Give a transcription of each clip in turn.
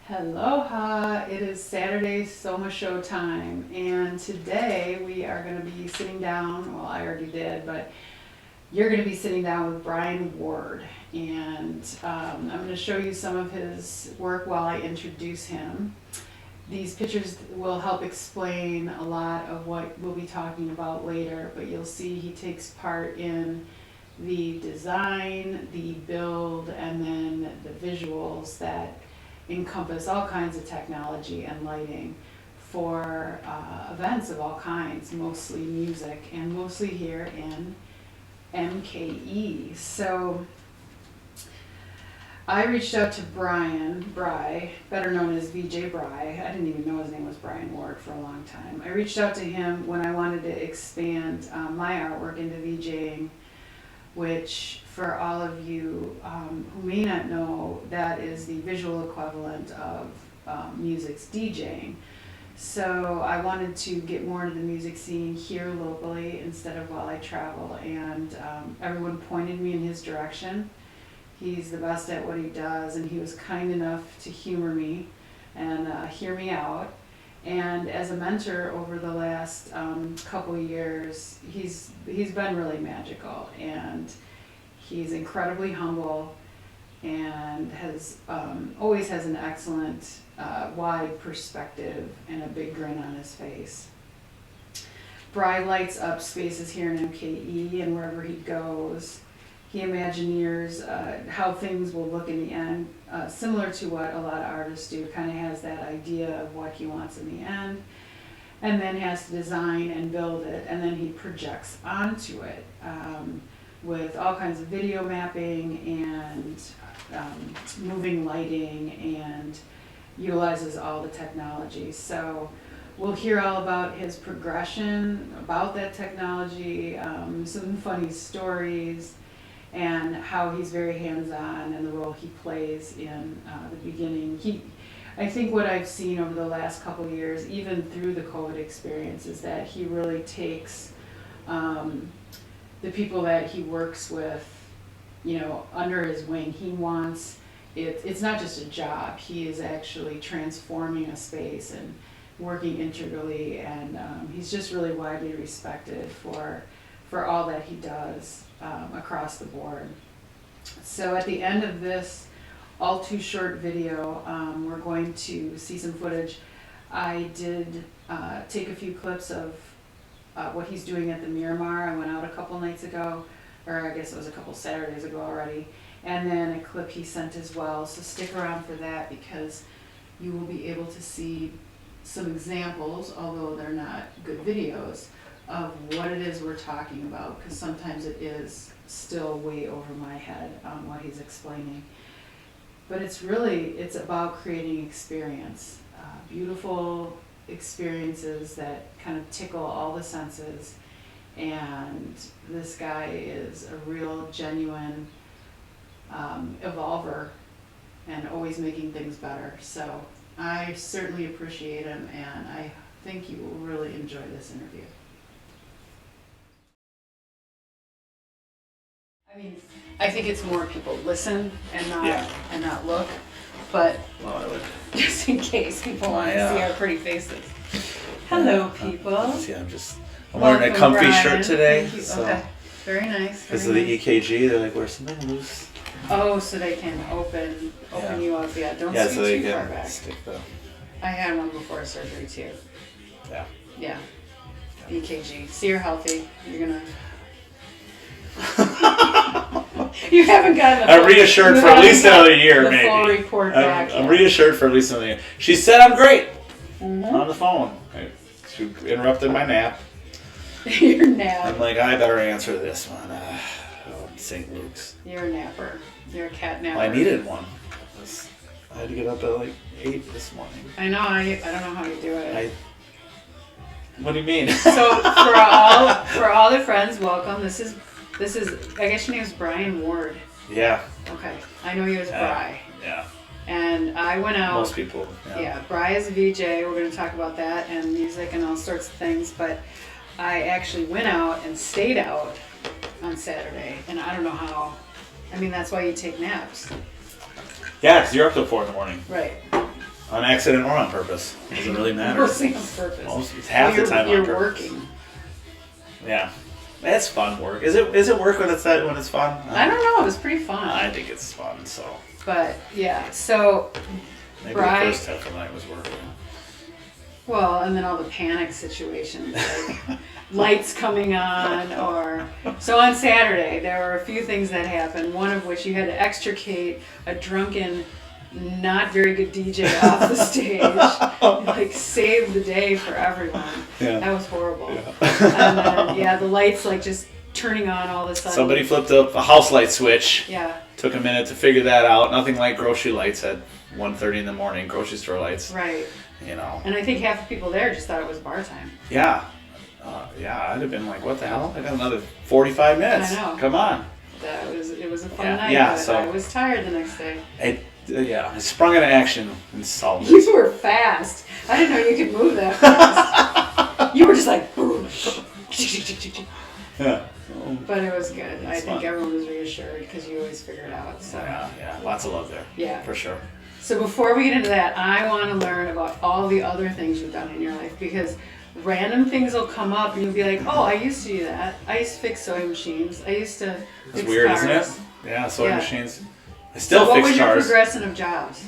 Aloha! It is Saturday Soma show time, and today we are going to be sitting down. Well, I already did, but you're going to be sitting down with Brian Ward, and I'm going to show you some of his work while I introduce him. These pictures will help explain a lot of what we'll be talking about later, but you'll see he takes part in the design, the build, and then the visuals that encompass all kinds of technology and lighting for events of all kinds, mostly music, and mostly here in MKE. So I reached out to Brian BRYE, better known as VJ BRYE. I didn't even know his name was Brian Ward for a long time. I reached out to him when I wanted to expand my artwork into VJing, which for all of you who may not know, that is the visual equivalent of music's DJing. So I wanted to get more into the music scene here locally instead of while I travel, and everyone pointed me in his direction. He's the best at what he does, and he was kind enough to humor me and hear me out. And as a mentor over the last couple of years, he's been really magical, and he's incredibly humble and has always has an excellent wide perspective and a big grin on his face. BRYE lights up spaces here in MKE, and wherever he goes, he imagineers how things will look in the end, similar to what a lot of artists do. Kind of has that idea of what he wants in the end, and then has to design and build it, and then he projects onto it with all kinds of video mapping and moving lighting, and utilizes all the technology. So we'll hear all about his progression, about that technology, some funny stories, and how he's very hands-on and the role he plays in the beginning. I think what I've seen over the last couple of years, even through the COVID experience, is that he really takes the people that he works with, under his wing. He wants it's not just a job. He is actually transforming a space and working integrally, and he's just really widely respected for all that he does across the board. So at the end of this all too short video, we're going to see some footage. I did take a few clips of what he's doing at the Miramar. I went out a couple nights ago, or I guess it was a couple Saturdays ago already, and then a clip he sent as well. So stick around for that, because you will be able to see some examples, although they're not good videos, of what it is we're talking about, because sometimes it is still way over my head on what he's explaining. But it's about creating experience, beautiful experiences that kind of tickle all the senses. And this guy is a real genuine evolver and always making things better. So I certainly appreciate him, and I think you will really enjoy this interview. I mean, I think it's more people listen and not look, but just in case people want to see our pretty faces. Hello, people. See, I'm wearing a comfy shirt today. So. Okay. Very nice. Because of the EKG, they're like, wear something loose. Oh, so they can open you up. Yeah, don't so scoot they too far can back. stick the. I had one before surgery too. Yeah. Yeah. EKG. See, you're healthy. You're gonna. You haven't gotten I'm reassured for at least another year, maybe. Full report back. I'm reassured for at least another year. She said I'm great on the phone. She interrupted my nap. Your nap. I'm like, I better answer this one. St. Luke's. You're a napper. You're a cat napper. Well, I needed one. I had to get up at like 8 this morning. I know. I don't know how you do it. What do you mean? So for all the friends, welcome. This is. I guess your name is Brian Ward. Yeah. Okay. I know you as BRYE. Yeah. And I went out. Most people. Yeah. BRYE is a VJ. We're going to talk about that and music and all sorts of things. But I actually went out and stayed out on Saturday, and I don't know how. I mean, that's why you take naps. Yeah, because you're up till 4 in the morning. Right. On accident or on purpose. Doesn't really matter. Mostly on purpose. It's half the time on you're purpose. working. Yeah. That's fun work. Is it work when it's fun? I don't know. It was pretty fun. I think it's fun, so. But, yeah. So, Maybe Bry, the first half of the night was working. well, and then all the panic situations, like lights coming on, or... So on Saturday, there were a few things that happened, one of which you had to extricate a drunken, not very good DJ off the stage, like save the day for everyone. Yeah. That was horrible. Yeah. And then, yeah, the lights like just turning on all of a sudden. Somebody flipped up a house light switch. Yeah. Took a minute to figure that out. Nothing like grocery lights at 1:30 in the morning, grocery store lights. Right. You know. And I think half the people there just thought it was bar time. Yeah. Yeah, I'd have been like, what the hell? I got another 45 minutes. I know. Come on. It was a fun Yeah, night, yeah, but so- I was tired the next day. I sprung into action and solved it. You were fast. I didn't know you could move that fast. You were just like, boom. Yeah. But it was good. I think fun. everyone was reassured because you always figure it out. So Yeah. Lots of love there. Yeah. For sure. So before we get into that, I want to learn about all the other things you've done in your life, because random things will come up and you'll be like, oh, I used to do that. I used to fix sewing machines. I used to It's fix weird, cars. isn't it? Yeah, sewing Yeah. machines. I still So what fix was your cars. progression of jobs?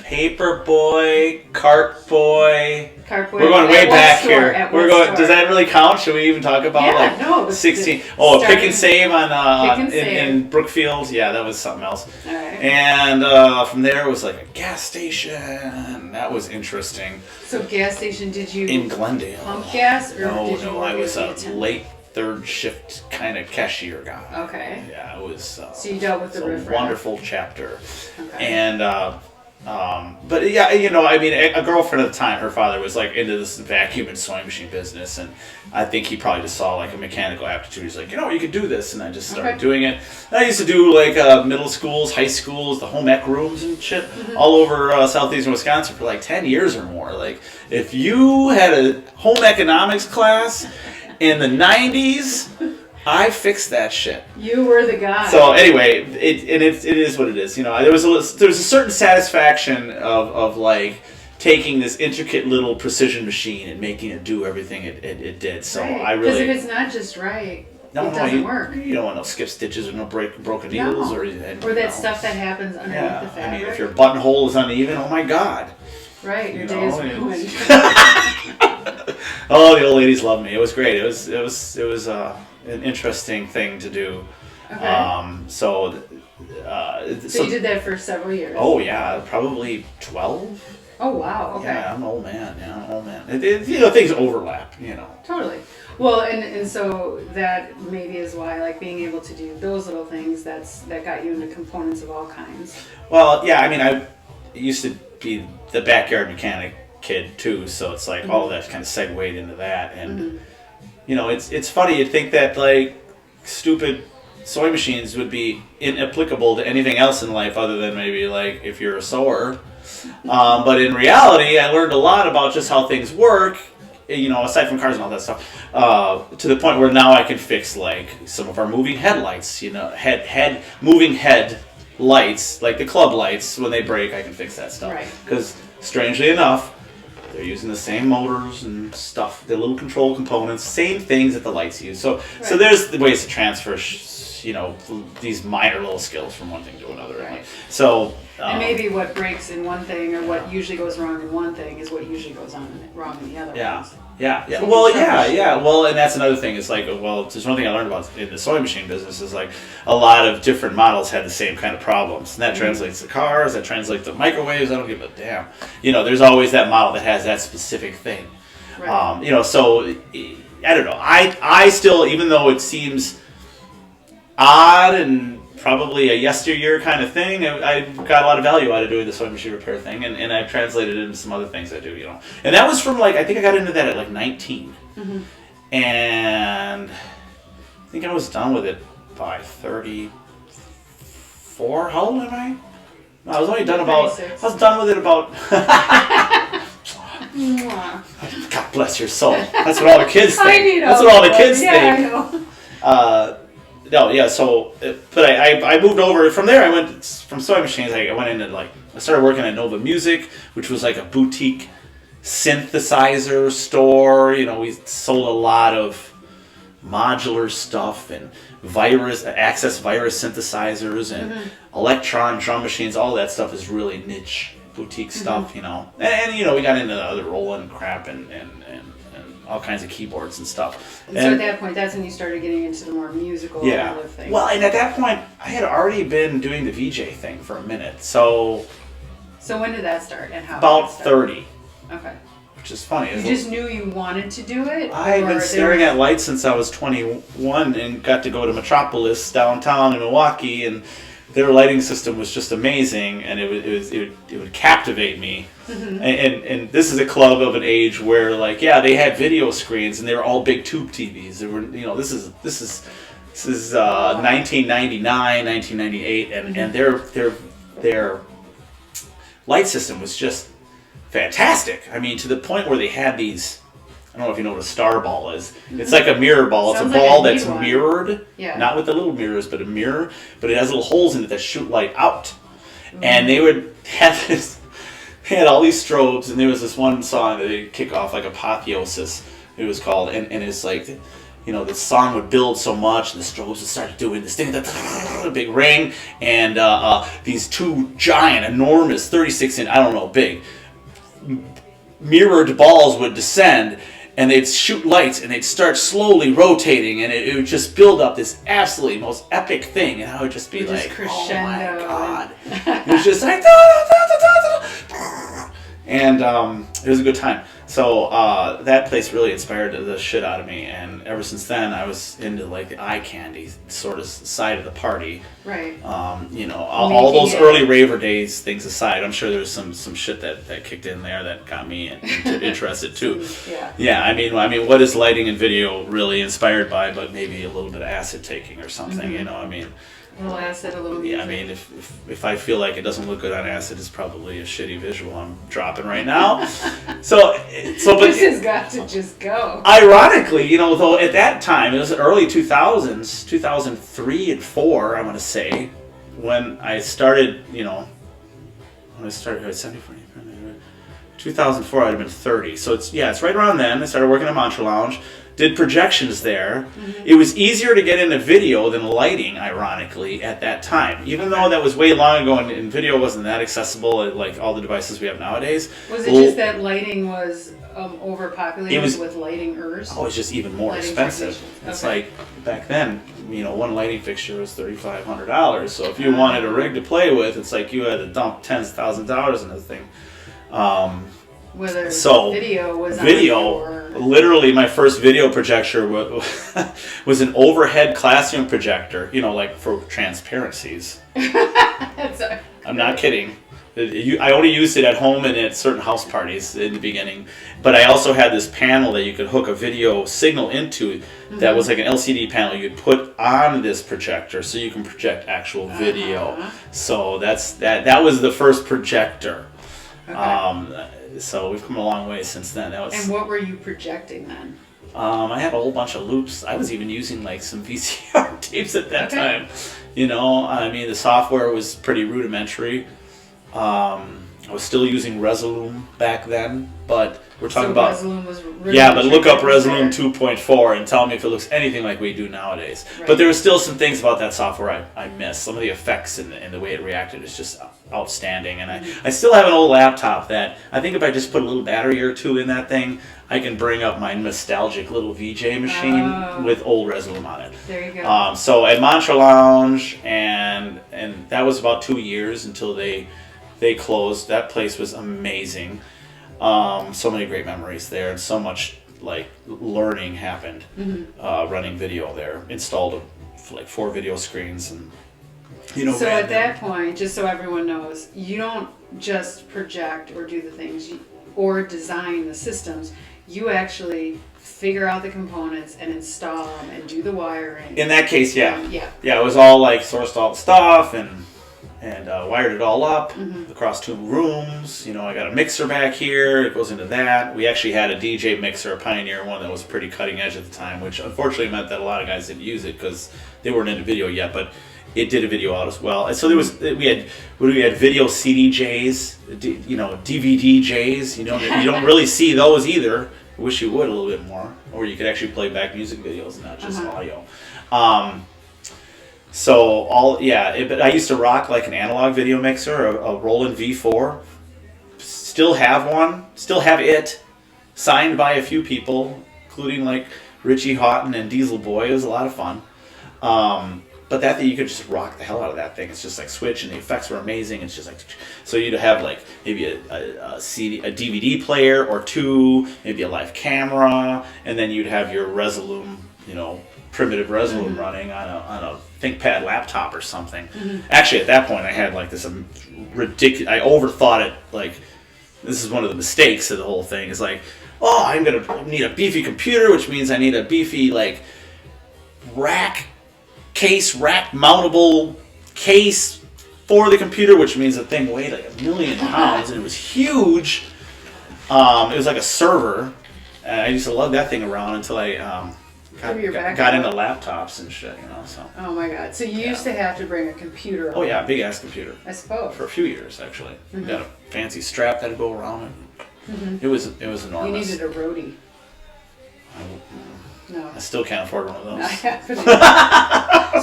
Paper boy, cart boy. Cart boy. We're going way At what back store? here. At We're what going. store? Does that really count? Should we even talk about Yeah, like no, the 16? Oh, pick starting- and save on Pick and in Brookfield. Yeah, that was something else. All right. And from there it was like a gas station. That was interesting. So gas station, did you In Glendale. pump gas or did you No, work I was as an a attendant? late third shift kind of cashier guy. Okay. Yeah, it was. So you dealt with the it's a riffraff. wonderful chapter. Okay. And but yeah, you know, I mean, a girlfriend at the time, her father was like into this vacuum and sewing machine business, and I think he probably just saw like a mechanical aptitude. He's like, you know, you could do this, and I just started Okay. doing it. And I used to do like middle schools, high schools, the home ec rooms and shit all over southeastern Wisconsin for like 10 years or more. Like, if you had a home economics class in the 90s, I fixed that shit. You were the guy. So anyway, it is what it is. You know, there's a certain satisfaction of like taking this intricate little precision machine and making it do everything it did. So right. I really because if it's not just right, it no, doesn't you, work. You don't want no skip stitches or no broken No. needles Or that stuff that happens underneath the Yeah, fabric. I mean, if your buttonhole is uneven, oh my god. right, your you day is know, ruined. Oh, the old ladies loved me. It was great. It was an interesting thing to do. Okay. So So you did that for several years. Oh yeah, probably 12. Oh wow. Okay. Yeah, I'm an old man. Yeah, I'm an old man. You know, things overlap. You know. Totally. Well, and so that maybe is why, like, being able to do those little things that got you into components of all kinds. Well, yeah. I mean, I used to be the backyard mechanic kid too, so it's like all of that kind of segued into that, and you know, it's funny. You'd think that like stupid sewing machines would be inapplicable to anything else in life other than maybe like if you're a sewer. But in reality, I learned a lot about just how things work, you know, aside from cars and all that stuff, to the point where now I can fix like some of our moving headlights, you know, moving head lights, like the club lights, when they break, I can fix that stuff. Right. Because strangely enough, they're using the same motors and stuff, the little control components, same things that the lights use. So Right. there's the ways to transfer, you know, these minor little skills from one thing to another. Right. So. And maybe what breaks in one thing or what usually goes wrong in one thing is what usually goes wrong in the other Yeah. ones. Yeah. So you Well, can yeah, troubleshoot. yeah. Well, and that's another thing. It's like, well, there's one thing I learned about in the sewing machine business is like a lot of different models had the same kind of problems, and that translates to cars. That translates to microwaves. I don't give a damn. You know, there's always that model that has that specific thing. Right. You know, so I don't know. I still, even though it seems odd and probably a yesteryear kind of thing, I got a lot of value out of doing the sewing machine repair thing, and I've translated it into some other things I do, you know. And that was from like, I think I got into that at like 19. And I think I was done with it by 34. How old am I? No, I was only done about, 36. I was done with it about, Mwah. God bless your soul. That's what all the kids think. I need That's what all the one. kids Yeah, think. I know. no, yeah. So, but I moved over from there. I went from sewing machines. I went into I started working at Nova Music, which was like a boutique synthesizer store. You know, we sold a lot of modular stuff and access virus synthesizers and electron drum machines. All that stuff is really niche boutique stuff, you know. And you know, we got into the other Roland crap and all kinds of keyboards and stuff. And so at that point, that's when you started getting into the more musical kind of thing. Well, and at that point, I had already been doing the VJ thing for a minute. So when did that start and how? About 30. Okay. Which is funny. You just knew you wanted to do it? I've been staring at lights since I was 21 and got to go to Metropolis downtown in Milwaukee, and their lighting system was just amazing, and it would captivate me. And this is a club of an age where they had video screens and they were all big tube TVs. They were, you know, this is 1999, 1998, and their light system was just fantastic. I mean, to the point where they had these, I don't know if you know what a star ball is. It's like a mirror ball. Sounds it's a like ball a neat that's one. mirrored. Yeah. Not with the little mirrors, but a mirror. But it has little holes in it that shoot light out. And they would have this, they had all these strobes, and there was this one song that they'd kick off, like Apotheosis, it was called. And it's like, you know, the song would build so much, and the strobes would start doing this thing, a big ring, and these two giant, enormous, 36-inch, I don't know, big, mirrored balls would descend, and they'd shoot lights, and they'd start slowly rotating, and it would just build up this absolutely most epic thing, and I would just be like, oh my god. It was just like, and it was a good time. So that place really inspired the shit out of me, and ever since then I was into like the eye candy sort of side of the party. Right. You know, all those early raver days things aside, I'm sure there's some shit that kicked in there that got me interested too. Yeah. I mean, what is lighting and video really inspired by? But maybe a little bit of acid taking or something. You know, I mean. A little acid, a little music. Yeah, I mean, if I feel like it doesn't look good on acid, it's probably a shitty visual I'm dropping right now. but this has got to just go. Ironically, you know, though at that time, it was early 2000s, 2003 and 4, I want to say, when I started, you know, I was 74, 2004, I'd have been 30. So it's right around then. I started working at Mantra Lounge. Did projections there. It was easier to get into video than lighting, ironically, at that time. Even though that was way long ago and video wasn't that accessible like all the devices we have nowadays. Was it just that lighting was overpopulated with lighting-ers? Oh, it's just even more expensive. It's like, back then, you know, one lighting fixture was $3,500. So if you wanted a rig to play with, it's like you had to dump tens of thousands of dollars into the thing. Whether video was literally my first video projector was an overhead classroom projector, you know, like for transparencies. I'm not kidding. I only used it at home and at certain house parties in the beginning, but I also had this panel that you could hook a video signal into that was like an LCD panel you'd put on this projector so you can project actual video. So that was the first projector. Okay. So we've come a long way since then. And what were you projecting then? I had a whole bunch of loops. I was even using like some VCR tapes at that time. You know, I mean, the software was pretty rudimentary. I was still using Resolume back then, but we're talking about Resolume was really but look up Resolume 2.4 and tell me if it looks anything like we do nowadays. Right. But there were still some things about that software I miss. Some of the effects and the way it reacted is just outstanding. And I still have an old laptop that I think if I just put a little battery or two in that thing, I can bring up my nostalgic little VJ machine with old Resolume on it. There you go. So at Mantra Lounge, and that was about 2 years until they closed. That place was amazing. So many great memories there, and so much like learning happened running video there. Installed like 4 video screens, and you know. So at that point, just so everyone knows, you don't just project or do the things or design the systems. You actually figure out the components and install them and do the wiring. In that case, yeah. Yeah, it was all like sourced all the stuff and and wired it all up across 2 rooms. You know, I got a mixer back here. It goes into that. We actually had a DJ mixer, a Pioneer one that was pretty cutting edge at the time, which unfortunately meant that a lot of guys didn't use it because they weren't into video yet, but it did a video out as well. And so we had video CDJs, you know, DVDJs. You don't really see those either. I wish you would a little bit more, or you could actually play back music videos, not just audio. But I used to rock like an analog video mixer, a Roland V4. Still have one. Still have it. Signed by a few people, including like Richie Houghton and Diesel Boy. It was a lot of fun. But that thing, you could just rock the hell out of that thing. It's just like switch, and the effects were amazing. It's just like, so you'd have like maybe a DVD player or 2, maybe a live camera, and then you'd have your Resolume, you know, primitive Resolume running on a ThinkPad laptop or something. Actually, at that point, I had like this ridiculous. I overthought it. Like, this is one of the mistakes of the whole thing. Is like, oh, I'm gonna need a beefy computer, which means I need a beefy like rack mountable case for the computer, which means the thing weighed like 1,000,000 pounds and it was huge. It was like a server, and I used to lug that thing around until I got into laptops and shit, you know. So. Oh my god! So you used to have to bring a computer. Oh yeah, big ass computer. I suppose. For a few years actually. Got a fancy strap that'd go around it. It was enormous. You needed a roadie. No. I still can't afford one of those. I haven't.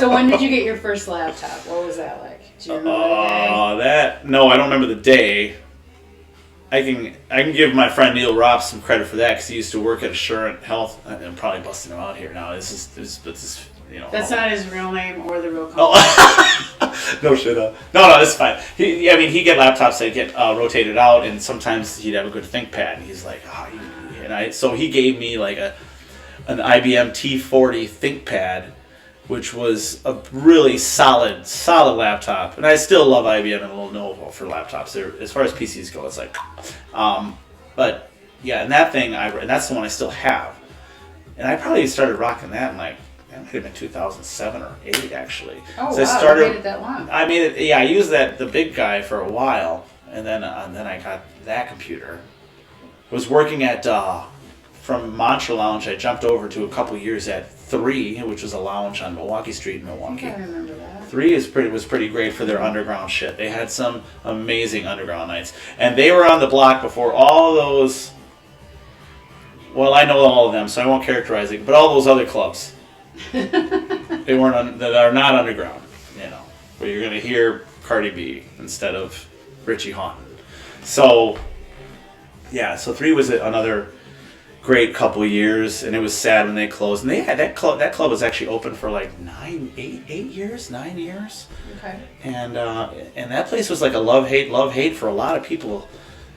So when did you get your first laptop? What was that like? Do you remember the day? No, I don't remember the day. I can give my friend Neil Ropp some credit for that because he used to work at Assurant Health. I'm probably busting him out here now. This is you know. That's not his real name or the real company. Oh. No shit. No, it's fine. He'd get laptops that get rotated out, and sometimes he'd have a good ThinkPad. And he's like, so he gave me like an IBM T40 ThinkPad, which was a really solid laptop. And I still love IBM and Lenovo for laptops. As far as PCs go, it's like, but yeah, and that thing, and that's the one I still have. And I probably started rocking that in like, that might have been 2007 or 8 actually. Oh, so wow, I started, you made it that long. I made it, yeah, I used the big guy for a while, and then I got that computer. I was working at, from Mantra Lounge, I jumped over to a couple years at 3, which was a lounge on Milwaukee Street in Milwaukee. I remember that. 3 was pretty great for their underground shit. They had some amazing underground nights. And they were on the block before all those, well, I know all of them, so I won't characterize it, but all those other clubs. They weren't that are not underground, you know, where you're going to hear Cardi B instead of Richie Houghton. So, yeah, so 3 was another great couple of years, and it was sad when they closed. And they had that club was actually open for like 9 years. Okay. And that place was like a love hate for a lot of people.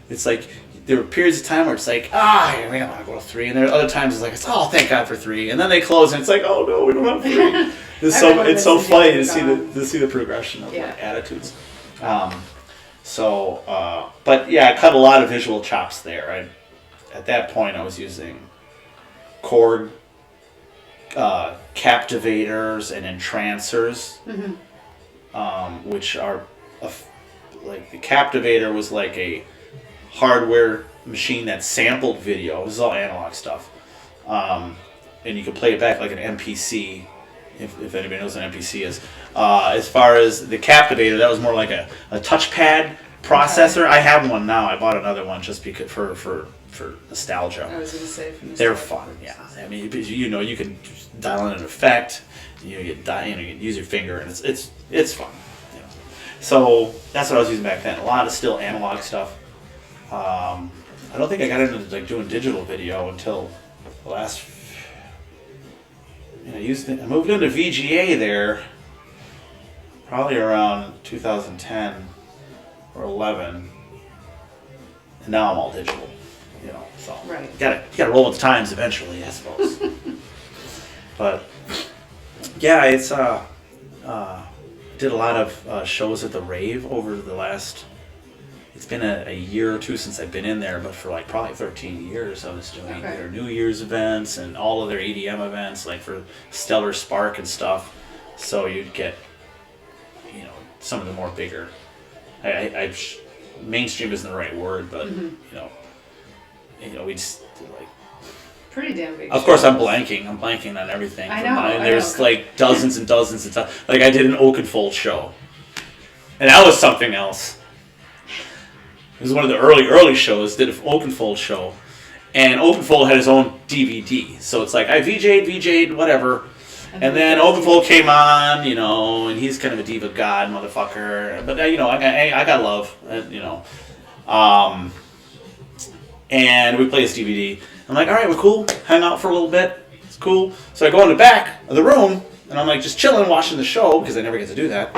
It's like there were periods of time where it's like, we don't want to go to 3, and there are other times it's like, thank God for 3, and then they close and it's like, oh no, we don't have 3. It's so funny to see the progression of like, attitudes. But yeah, I cut a lot of visual chops there. At that point, I was using Korg captivators and entrancers, which are like the captivator was like a hardware machine that sampled video. This is all analog stuff, and you could play it back like an MPC. If anybody knows what an MPC is, as far as the captivator, that was more like a touchpad processor. I have one now. I bought another one just because for nostalgia. I was going to say for nostalgia. They're fun, yeah. I mean, you can dial in an effect. You can use your finger, and it's fun. You know. So that's what I was using back then. A lot of still analog stuff. I don't think I got into like doing digital video until the last. I moved into VGA there probably around 2010 or 11, and now I'm all digital. So right. You gotta roll with the times eventually, I suppose. But yeah, it's did a lot of shows at the Rave over the last. It's been a year or two since I've been in there, but for like probably 13 years, I was doing their New Year's events and all of their EDM events, like for Stellar Spark and stuff. So you'd get, some of the more bigger. Mainstream isn't the right word, but we just like. Pretty damn big. Of course, I'm blanking on everything. I know. And there's like dozens and dozens of times. Like I did an Oakenfold show, and that was something else. It was one of the early shows. Did an Oakenfold show, and Oakenfold had his own DVD. So it's like I VJ'd, whatever. And then Oakenfold came on, and he's kind of a diva god motherfucker. But I got love, and we play his DVD. I'm like, all right, we're cool. Hang out for a little bit. It's cool. So I go in the back of the room, and I'm like just chilling, watching the show because I never get to do that.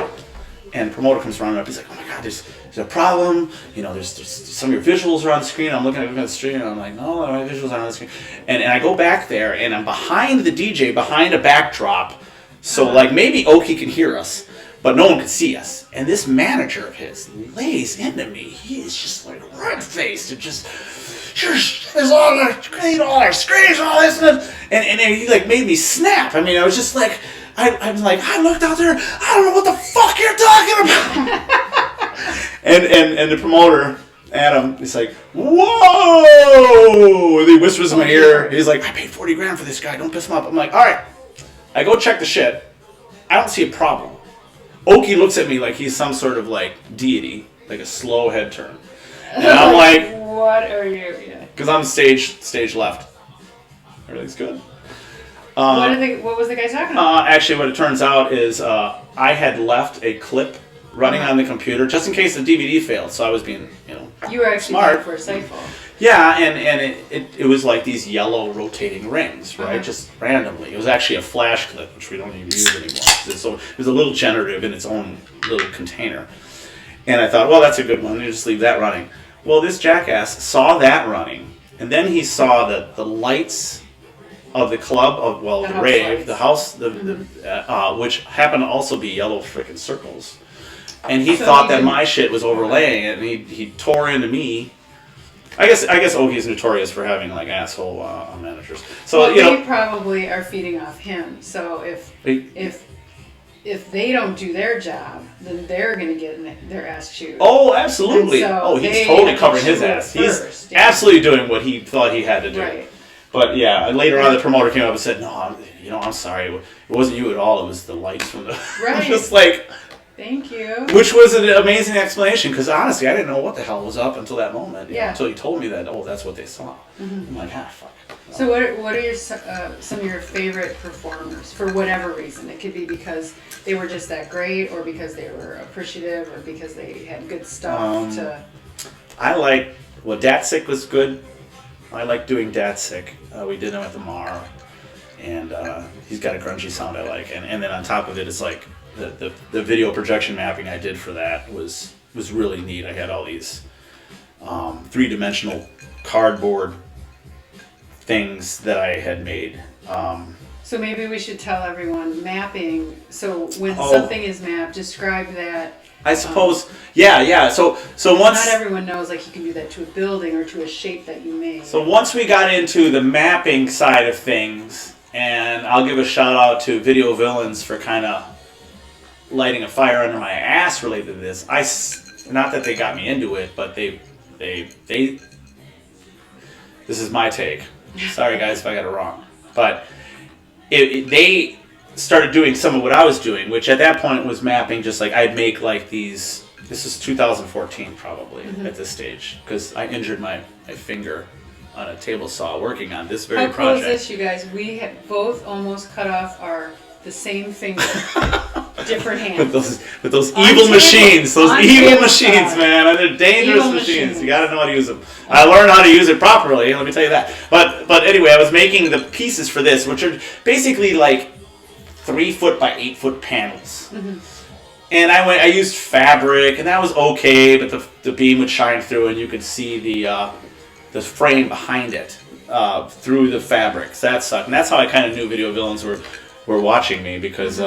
And the promoter comes running up. He's like, oh my god, there's a problem. There's some of your visuals are on the screen. I'm looking at the screen, and I'm like, no, my visuals aren't on the screen. And I go back there, and I'm behind the DJ, behind a backdrop. So like maybe Oki can hear us, but no one can see us. And this manager of his lays into me. He is just like red-faced and just. There's all our screens, all this, and he like made me snap. I mean, I was just like, I was like, I looked out there, I don't know what the fuck you're talking about. and the promoter, Adam, he's like, whoa! And he whispers in my ear. He's like, I paid $40,000 for this guy. Don't piss him off. I'm like, all right. I go check the shit. I don't see a problem. Oki looks at me like he's some sort of like deity, like a slow head turn. And I'm like, what are you? Because I'm stage left. Everything's good. What was the guy talking about? Actually, what it turns out is I had left a clip running on the computer just in case the DVD failed. So I was being, you were actually smart. for a cycle. Yeah, and it was like these yellow rotating rings, right? Just randomly. It was actually a flash clip, which we don't even use anymore. So it was a little generative in its own little container. And I thought, well, that's a good one. You just leave that running. Well, this jackass saw that running, and then he saw the lights of the club of the rave, lights. The house, which happened to also be yellow freaking circles, and he thought that my shit was overlaying it, and he tore into me. I guess Oki's notorious for having like asshole managers. So they probably are feeding off him. So if they don't do their job, then they're going to get their ass chewed. Oh, absolutely. So he's totally covering his ass. He's absolutely doing what he thought he had to do. Right. But yeah, later on the promoter came up and said, no, I'm sorry. It wasn't you at all. It was the lights from the... Right. I'm just like... Thank you. Which was an amazing explanation because honestly, I didn't know what the hell was up until that moment. Until you told me that, that's what they saw. I'm like, fuck. So what are your some of your favorite performers for whatever reason? It could be because they were just that great, or because they were appreciative, or because they had good stuff I like Datsick was good. I like doing Datsick. We did him at the Mar, and he's got a grungy sound I like. And then on top of it, it's like the video projection mapping I did for that was really neat. I had all these 3-dimensional cardboard things that I had made. So maybe we should tell everyone mapping. So when something is mapped, describe that. I suppose, yeah. So once not everyone knows, like you can do that to a building or to a shape that you made. So once we got into the mapping side of things, and I'll give a shout out to Video Villains for kind of lighting a fire under my ass related to this. Not that they got me into it, but they this is my take. Sorry guys if I got it wrong, but they started doing some of what I was doing, which at that point was mapping. Just like I'd make like these. This is 2014 probably at this stage because I injured my finger on a table saw working on this very project. How cool is this, you guys? We have both almost cut off the same finger, different hand. With those evil machines, man. And they're dangerous machines. You got to know how to use them. I learned how to use it properly. Let me tell you that. But anyway, I was making the pieces for this, which are basically like 3-foot by 8-foot panels. And I used fabric, and that was okay. But the beam would shine through, and you could see the frame behind it through the fabric. So that sucked. And that's how I kind of knew Video Villains were watching me because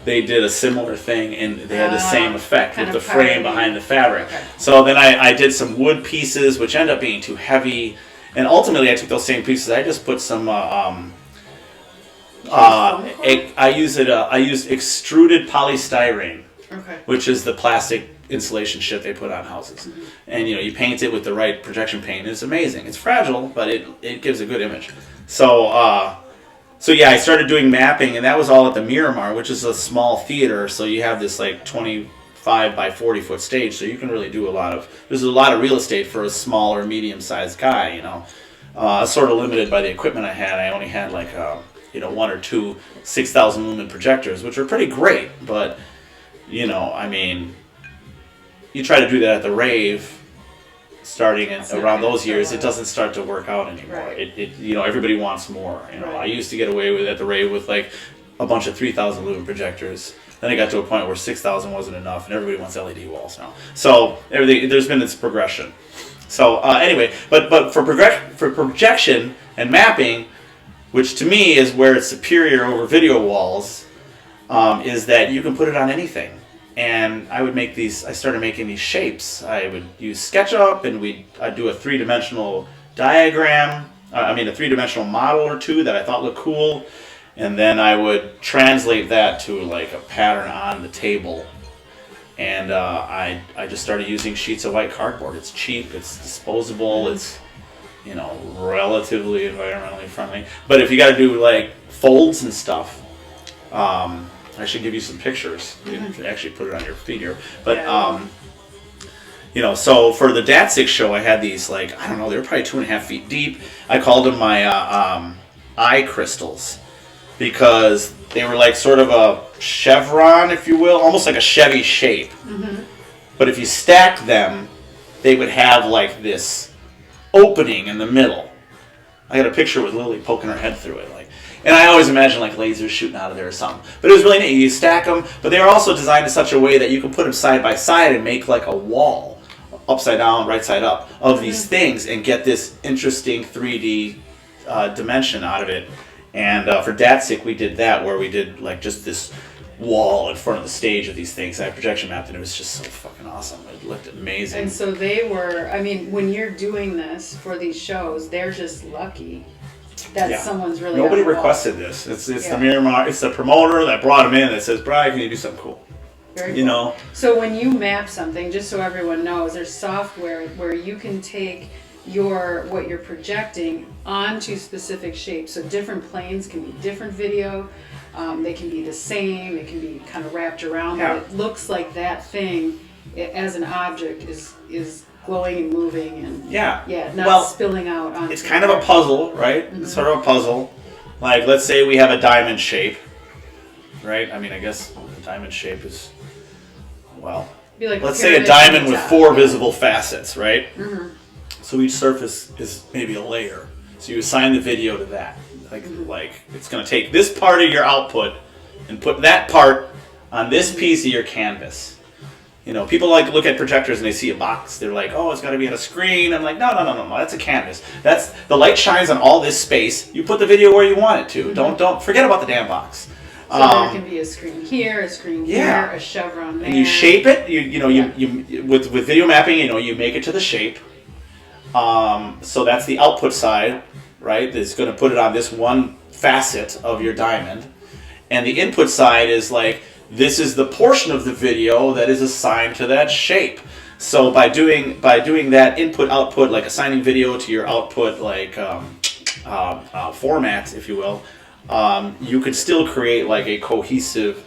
they did a similar thing and they had the same effect with the frame behind the fabric. Okay. So then I did some wood pieces, which ended up being too heavy. And ultimately, I took those same pieces. I just put some. I used extruded polystyrene. Okay. which is the plastic insulation shit they put on houses. And you paint it with the right projection paint. It's amazing. It's fragile, but it gives a good image. So yeah, I started doing mapping, and that was all at the Miramar, which is a small theater. So you have this like 25 by 40 foot stage, so you can really do there's a lot of real estate for a small or medium sized guy. Sort of limited by the equipment I had. I only had like one or two 6,000 lumen projectors, which are pretty great, but you try to do that at the Rave, starting around those years, it doesn't start to work out anymore. Right. Everybody wants more. Right. I used to get away with at the Rave with like a bunch of 3,000 lumen projectors. Then it got to a point where 6,000 wasn't enough, and everybody wants LED walls now. So there's been this progression. So anyway, but for projection and mapping, which to me is where it's superior over video walls, is that you can put it on anything. And I started making these shapes. I would use SketchUp, and I'd do a three-dimensional diagram, a three-dimensional model or two that I thought looked cool, and then I would translate that to like a pattern on the table. And I just started using sheets of white cardboard. It's cheap, it's disposable, it's relatively environmentally friendly. But if you got to do like folds and stuff, I should give you some pictures. You can actually put it on your feed here. But so for the dazzling show, I had these they were probably 2.5 feet deep. I called them my eye crystals, because they were like sort of a chevron, if you will, almost like a Chevy shape. But if you stack them, they would have like this opening in the middle. I got a picture with Lily poking her head through it, and I always imagine like lasers shooting out of there or something. But it was really neat. You stack them, but they are also designed in such a way that you can put them side by side and make like a wall, upside down, right side up, of these things, and get this interesting 3D dimension out of it. And for dazzling, we did that, where we did like just this wall in front of the stage of these things. I projection mapped, and it was just so fucking awesome. It looked amazing. And so they were, when you're doing this for these shows, they're just lucky that someone's really nobody requested this. It's the Miramar. It's the promoter that brought him in that says, "Bri, can you do something cool?" Very cool. So when you map something, just so everyone knows, there's software where you can take what you're projecting onto specific shapes. So different planes can be different video. They can be the same. It can be kind of wrapped around. Yeah. But it looks like that thing as an object is glowing and moving and not spilling out on. It's kind of a puzzle, right? It's sort of a puzzle. Like, let's say we have a diamond shape, right? I guess a diamond shape is, be like let's say a diamond with 4 visible facets, right? So each surface is maybe a layer. So you assign the video to that. Like it's going to take this part of your output and put that part on this piece of your canvas. People look at projectors and they see a box. They're like, "Oh, it's got to be on a screen." I'm like, no, that's a canvas. That's the light shines on all this space. You put the video where you want it to. Don't forget about the damn box. So there can be a screen here, a screen here, a chevron there. And you shape it. You with video mapping, you make it to the shape. So that's the output side, right? That's going to put it on this one facet of your diamond. And the input side is like, this is the portion of the video that is assigned to that shape. So by doing that input output, like assigning video to your output, format, if you will, you could still create like a cohesive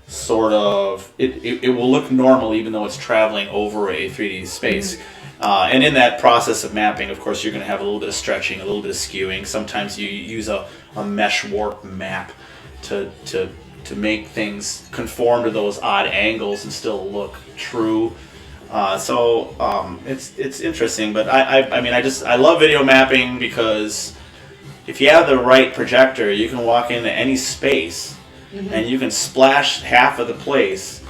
sort of. It will look normal even though it's traveling over a 3D space. And in that process of mapping, of course, you're going to have a little bit of stretching, a little bit of skewing. Sometimes you use a mesh warp map to make things conform to those odd angles and still look true. It's interesting, but I love video mapping because if you have the right projector, you can walk into any space and you can splash half of the place.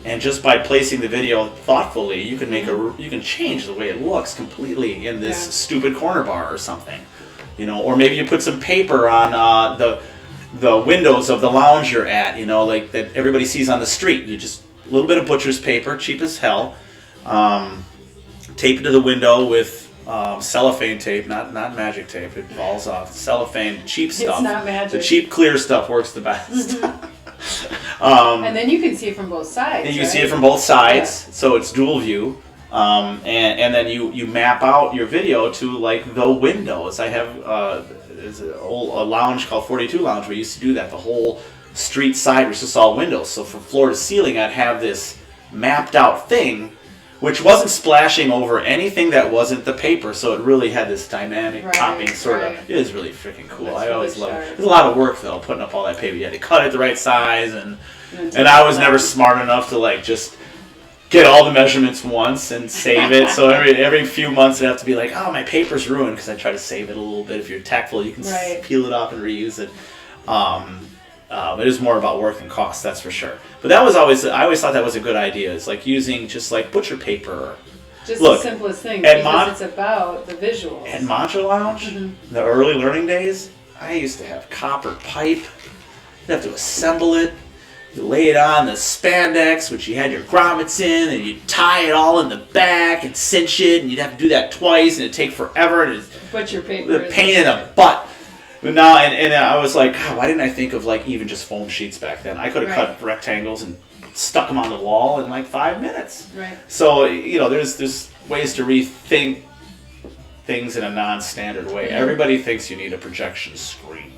And just by placing the video thoughtfully, you can change the way it looks completely in this stupid corner bar or something, Or maybe you put some paper on the windows of the lounge you're at, like that everybody sees on the street. You just a little bit of butcher's paper, cheap as hell, tape it to the window with cellophane tape, not magic tape. It falls off. Cellophane, cheap stuff. It's not magic. The cheap clear stuff works the best. And then you can see it from both sides. And you right? see it from both sides, Yeah. so it's dual view. And then you map out your video to like the windows. I have there's a lounge called 42 Lounge where we used to do that. The whole street side was just all windows. So from floor to ceiling, I'd have this mapped out thing, which wasn't splashing over anything that wasn't the paper. So it really had this dynamic popping sort of. It was really freaking cool. That's I always really loved it. sharp. It was a lot of work though, putting up all that paper. You had to cut it the right size, and I was never smart enough to like just get all the measurements once and save it. So every few months I'd have to be like, oh, my paper's ruined, because I try to save it a little bit. If you're tactful, you can peel it off and reuse it. It is more about work and cost, that's for sure. But I always thought that was a good idea. It's like using just like butcher paper. Just the simplest thing, because it's about the visuals. At Mantra Lounge, the early learning days, I used to have copper pipe. You'd have to assemble it. You lay it on the spandex, which you had your grommets in, and you'd tie it all in the back and cinch it, and you'd have to do that twice, and it'd take forever. And butcher paper. The pain in the butt. But now, and I was like, God, why didn't I think of like even just foam sheets back then? I could have cut rectangles and stuck them on the wall in like 5 minutes. Right. So there's ways to rethink things in a non-standard way. Everybody thinks you need a projection screen,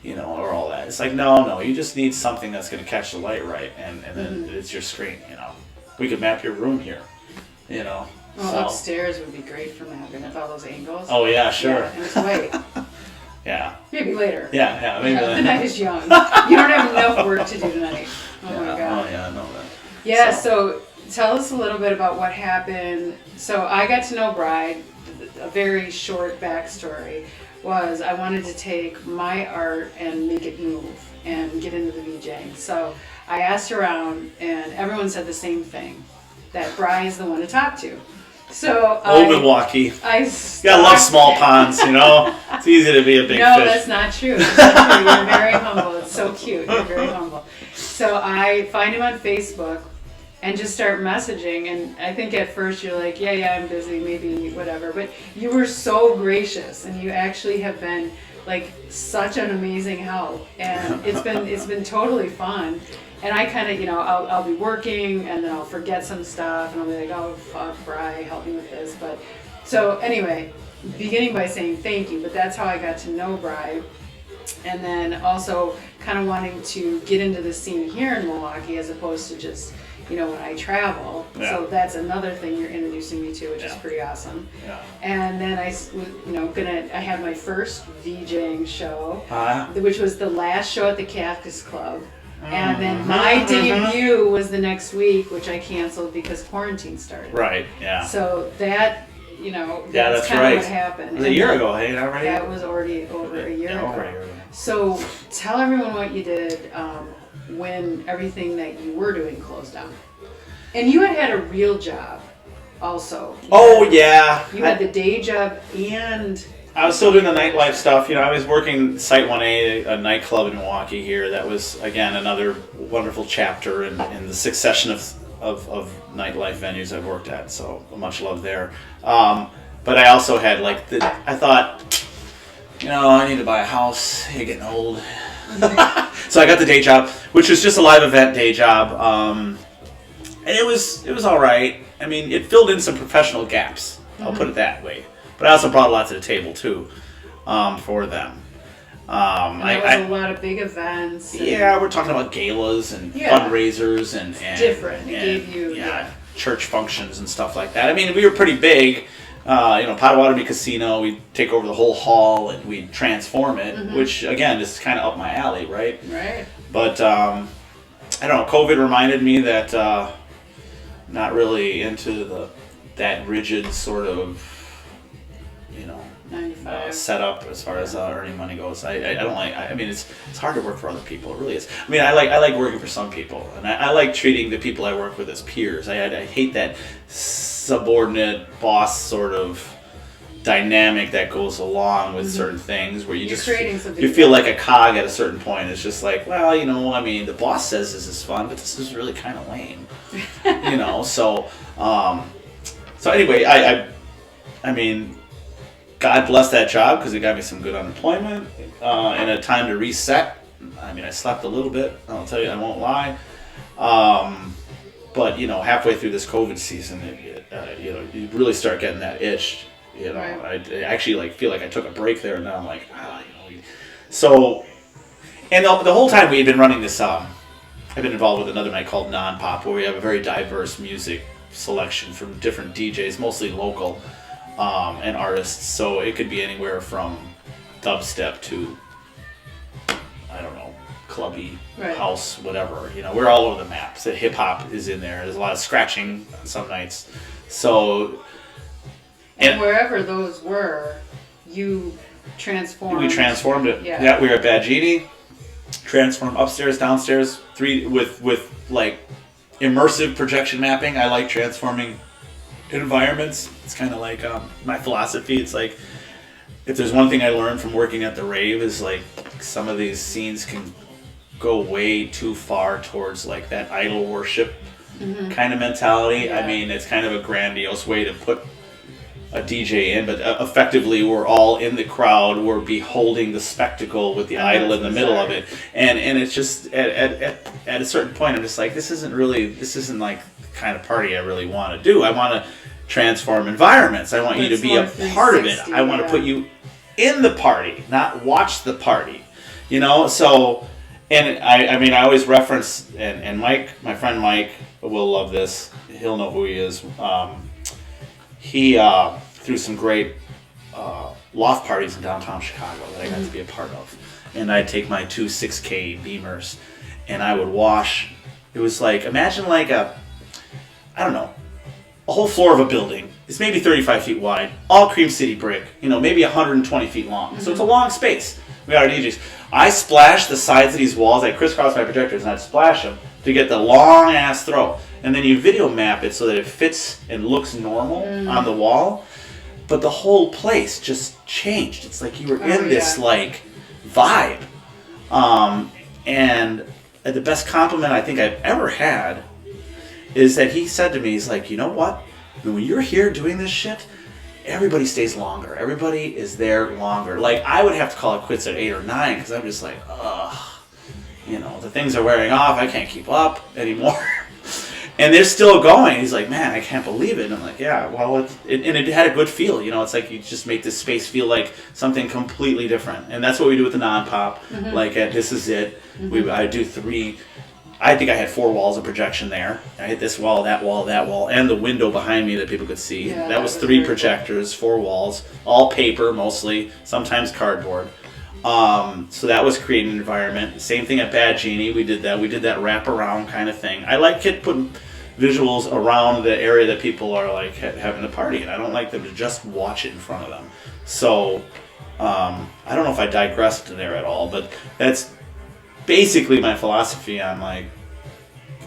or all that. It's like, no, you just need something that's going to catch the light right, and then it's your screen. We could map your room here. Well, upstairs would be great for mapping with all those angles. Oh yeah, sure. Yeah, and it's white. Yeah. Maybe later. Yeah, maybe. The night is young. You don't have enough work to do tonight. Oh my God. Oh yeah, I know that. Yeah, so tell us a little bit about what happened. So I got to know BRYE. A very short backstory was I wanted to take my art and make it move and get into the VJing. So I asked around, and everyone said the same thing, that BRYE is the one to talk to. So Milwaukee. I gotta love small ponds, It's easy to be a big No, fish. that's not true. That's not true. You're very humble. It's so cute. You're very humble. So I find him on Facebook and just start messaging. And I think at first you're like, yeah, I'm busy, maybe whatever. But you were so gracious, and you actually have been like such an amazing help. And it's been totally fun. And I kind of, I'll be working, and then I'll forget some stuff, and I'll be like, oh, fuck, BRYE, help me with this. But so anyway, beginning by saying thank you, but that's how I got to know BRYE. And then also kind of wanting to get into the scene here in Milwaukee as opposed to just, when I travel. Yeah. So that's another thing you're introducing me to, which is pretty awesome. Yeah. And then I had my first VJing show, which was the last show at the Cactus Club. And then my debut was the next week, which I canceled because quarantine started. Right, yeah. So that, that's kind of what happened. It was a year ago, hey, already? That was already over a year ago. Over a year ago. So tell everyone what you did when everything that you were doing closed down. And you had a real job also. Yeah. You had the day job and... I was still doing the nightlife stuff. I was working Site 1A, a nightclub in Milwaukee here. That was, again, another wonderful chapter in the succession of nightlife venues I've worked at. So much love there. But I also had, I thought, I need to buy a house. You're getting old. So I got the day job, which was just a live event day job. And it was all right. I mean, it filled in some professional gaps. I'll put it that way. But I also brought a lot to the table, too, for them. And there was a lot of big events. Yeah, we're talking about galas and fundraisers and different. It gave you church functions and stuff like that. I mean, we were pretty big. Potawatomi Casino, we'd take over the whole hall and we'd transform it, which, again, is kind of up my alley, right? Right. But, I don't know, COVID reminded me that not really into that rigid sort of setup as far as earning money goes. I don't like. I mean, it's hard to work for other people. It really is. I mean, I like working for some people, and I like treating the people I work with as peers. I hate that subordinate boss sort of dynamic that goes along with certain things where you feel like a cog at a certain point. It's just like, well, I mean, the boss says this is fun, but this is really kind of lame. So anyway, I mean, God bless that job because it got me some good unemployment and a time to reset I mean, I slept a little bit. I'll tell you, I won't lie. But halfway through this COVID season, you really start getting that itch. Right. I actually feel like I took a break there, and now I'm like, so. And the whole time we had been running this, I've been involved with another night called NonPop, where we have a very diverse music selection from different DJs, mostly local, and artists. So it could be anywhere from dubstep to, I don't know, clubby, right. house, whatever. We're all over the map. So hip hop is in there. There's a lot of scratching on some nights. So. And wherever those were, you transformed. We transformed it. Yeah. We were at Bad Genie. Transform upstairs, downstairs, 3 with immersive projection mapping. I like transforming environments. It's kind of like my philosophy. It's like, if there's one thing I learned from working at the Rave, is some of these scenes can go way too far towards that idol worship kind of mentality. Yeah. I mean, it's kind of a grandiose way to put a DJ in, but effectively we're all in the crowd, we're beholding the spectacle with the idol in the middle of it, and it's just at a certain point I'm just like, this isn't the kind of party I really want to do. I want to transform environments. I want you to be a part of it. I want to put you in the party, not watch the party, so. And I mean, I always reference, and Mike, my friend Mike will love this, he'll know who he is. He threw some great loft parties in downtown Chicago that I got to be a part of. And I'd take my 2 6K Beamers and I would wash. It was imagine a whole floor of a building. It's maybe 35 feet wide, all Cream City brick, maybe 120 feet long. So it's a long space. We got our DJs. I splashed the sides of these walls. I crisscrossed my projectors and I'd splash them to get the long ass throw. And then you video map it so that it fits and looks normal on the wall. But the whole place just changed. It's like you were in this vibe. And the best compliment I think I've ever had is that he said to me, he's like, you know what? When you're here doing this shit, everybody stays longer. Everybody is there longer. I would have to call it quits at 8 or 9 because I'm just like, ugh. The things are wearing off. I can't keep up anymore. And they're still going. He's like, man, I can't believe it. And I'm like, yeah, well, it had a good feel. It's like you just make this space feel like something completely different. And that's what we do with the NonPop. At This Is It, I do 3. I think I had 4 walls of projection there. I hit this wall, that wall, that wall, and the window behind me that people could see. Yeah, that was 3 projectors, 4 walls, all paper mostly, sometimes cardboard. So that was creating an environment. Same thing at Bad Genie. We did that. We did that wraparound kind of thing. I like putting visuals around the area that people are having a party, and I don't like them to just watch it in front of them. So I don't know if I digressed there at all, but that's basically my philosophy on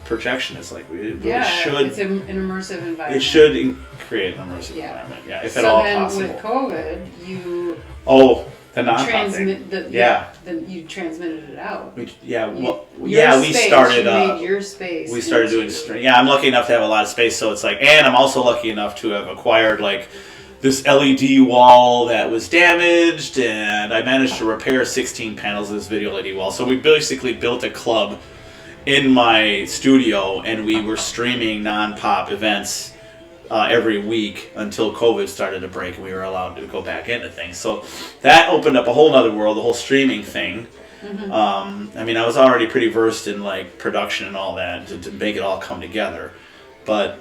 projection. Is it really should. It's an immersive environment. It should create an immersive environment. Yeah, if at all possible. So then with COVID, you the non-pop thing. You transmitted it out. We space, started. You made your space. We started doing. I'm lucky enough to have a lot of space, so it's and I'm also lucky enough to have acquired this LED wall that was damaged, and I managed to repair 16 panels of this video LED wall. So we basically built a club in my studio, and we were streaming non-pop events every week until COVID started to break and we were allowed to go back into things. So that opened up a whole other world, the whole streaming thing. I mean, I was already pretty versed in production and all that to make it all come together. But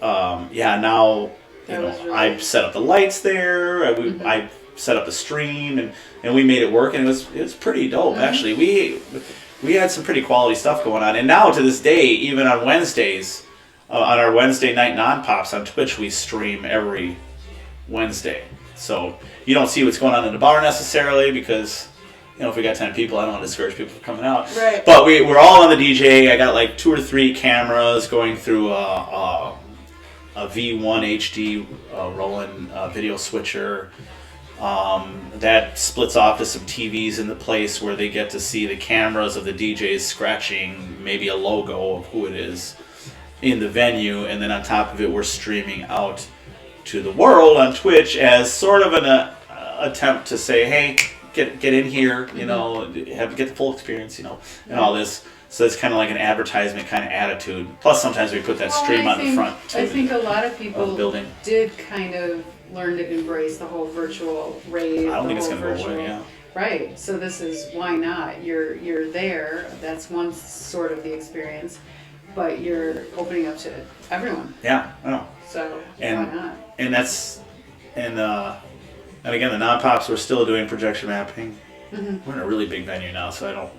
now I set up the lights there. I set up the stream and we made it work, and it was pretty dope actually. We had some pretty quality stuff going on, and now to this day, even on Wednesdays. On our Wednesday night non-pops on Twitch, we stream every Wednesday. So you don't see what's going on in the bar necessarily because, if we got 10 people, I don't want to discourage people from coming out. Right. But we're all on the DJ. I got 2 or 3 cameras going through a V1 HD rolling video switcher. That splits off to some TVs in the place where they get to see the cameras of the DJs scratching maybe a logo of who it is in the venue, and then on top of it we're streaming out to the world on Twitch as sort of an attempt to say, hey, get in here, you know, get the full experience, you know, and all this. So it's kind of like an advertisement kind of attitude. Plus, sometimes we put that stream on the front too. I think a lot of people building. did kind of learn to embrace the whole virtual rave. I don't think it's going going to go away. Yeah. Right. So this is why not? You're there. That's one sort of the experience, but you're opening up to everyone. Yeah. I know. So why not? And that's and again, the non-pops, we're still doing projection mapping. We're in a really big venue now, so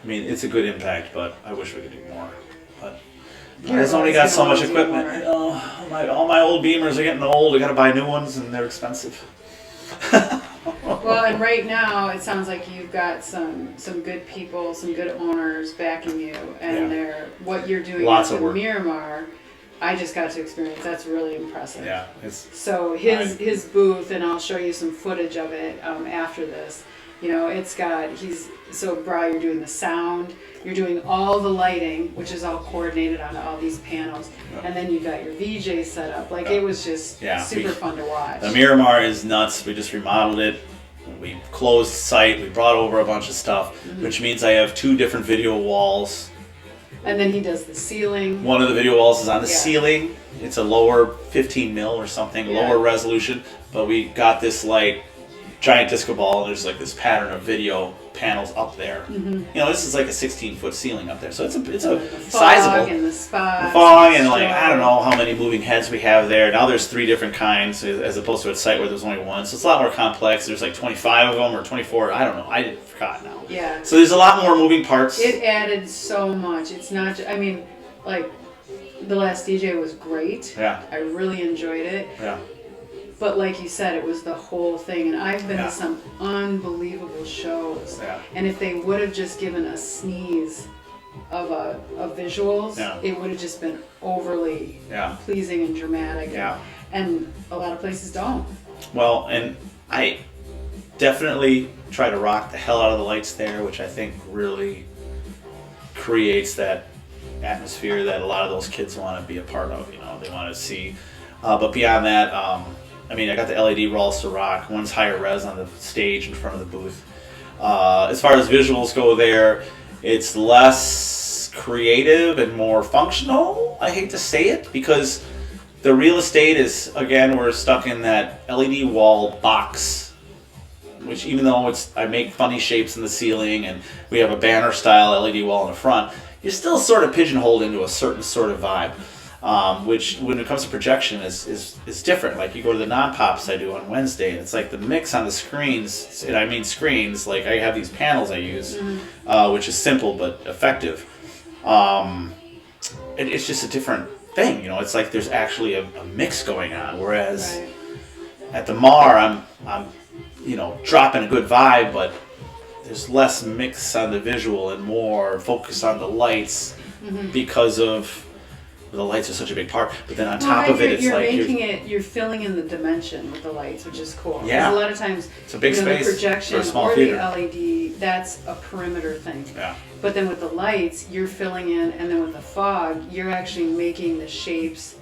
I mean, it's a good impact, but I wish we could do more. But I've only got so much equipment. All my old Beamers are getting old. I got to buy new ones, and they're expensive. Well, and right now it sounds like you've got some good people, some good owners backing you, and they're what you're doing Lots at of the work. Miramar. I just got to experience. That's really impressive. Yeah. So his booth, and I'll show you some footage of it after this. You know, it's got BRYE, you're doing the sound, you're doing all the lighting, which is all coordinated on all these panels, and then you've got your VJ set up. Like it was just super fun to watch. The Miramar is nuts. We just remodeled it. We closed the site. We brought over a bunch of stuff, which means I have 2 different video walls. And then he does the ceiling. One of the video walls is on the ceiling. It's a lower 15 mil or something, lower resolution, but we got this like giant disco ball, and there's like this pattern of video panels up there. You know, this is like a 16-foot ceiling up there, so it's a sizable. And the spots. The fog and like I don't know how many moving heads we have there. Now there's 3 different kinds as opposed to a site where there's only one, so it's a lot more complex. There's like 25 of them or 24. I don't know. I forgot now. Yeah. So there's a lot more moving parts. It added so much. It's not. I mean, like the last DJ was great. Yeah. I really enjoyed it. Yeah. But like you said, it was the whole thing. And I've been to some unbelievable shows. Yeah. And if they would have just given a sneeze of visuals, it would have just been overly pleasing and dramatic. Yeah. And a lot of places don't. Well, and I definitely try to rock the hell out of the lights there, which I think really creates that atmosphere that a lot of those kids want to be a part of. You know, they want to see. But beyond that, I mean, I got the LED walls to rock. One's higher res on the stage in front of the booth. As far as visuals go there, it's less creative and more functional. I hate to say it because the real estate is, again, we're stuck in that LED wall box, which even though I make funny shapes in the ceiling and we have a banner style LED wall in the front, you're still sort of pigeonholed into a certain sort of vibe. Which, when it comes to projection, is different. Like you go to the non-pops I do on Wednesday, and it's like the mix on the screens, and I mean screens, like I have these panels I use, which is simple but effective. It's just a different thing, you know. It's like there's actually a mix going on, whereas at the Mar, I'm you know, dropping a good vibe, but there's less mix on the visual and more focus on the lights because of the lights are such a big part, but then on top of it, it's you're filling in the dimension with the lights, which is cool. Yeah. A lot of times, it's a big space the projection for a small or theater. the LED, that's a perimeter thing. Yeah. But then with the lights, you're filling in, and then with the fog, you're actually making the shapes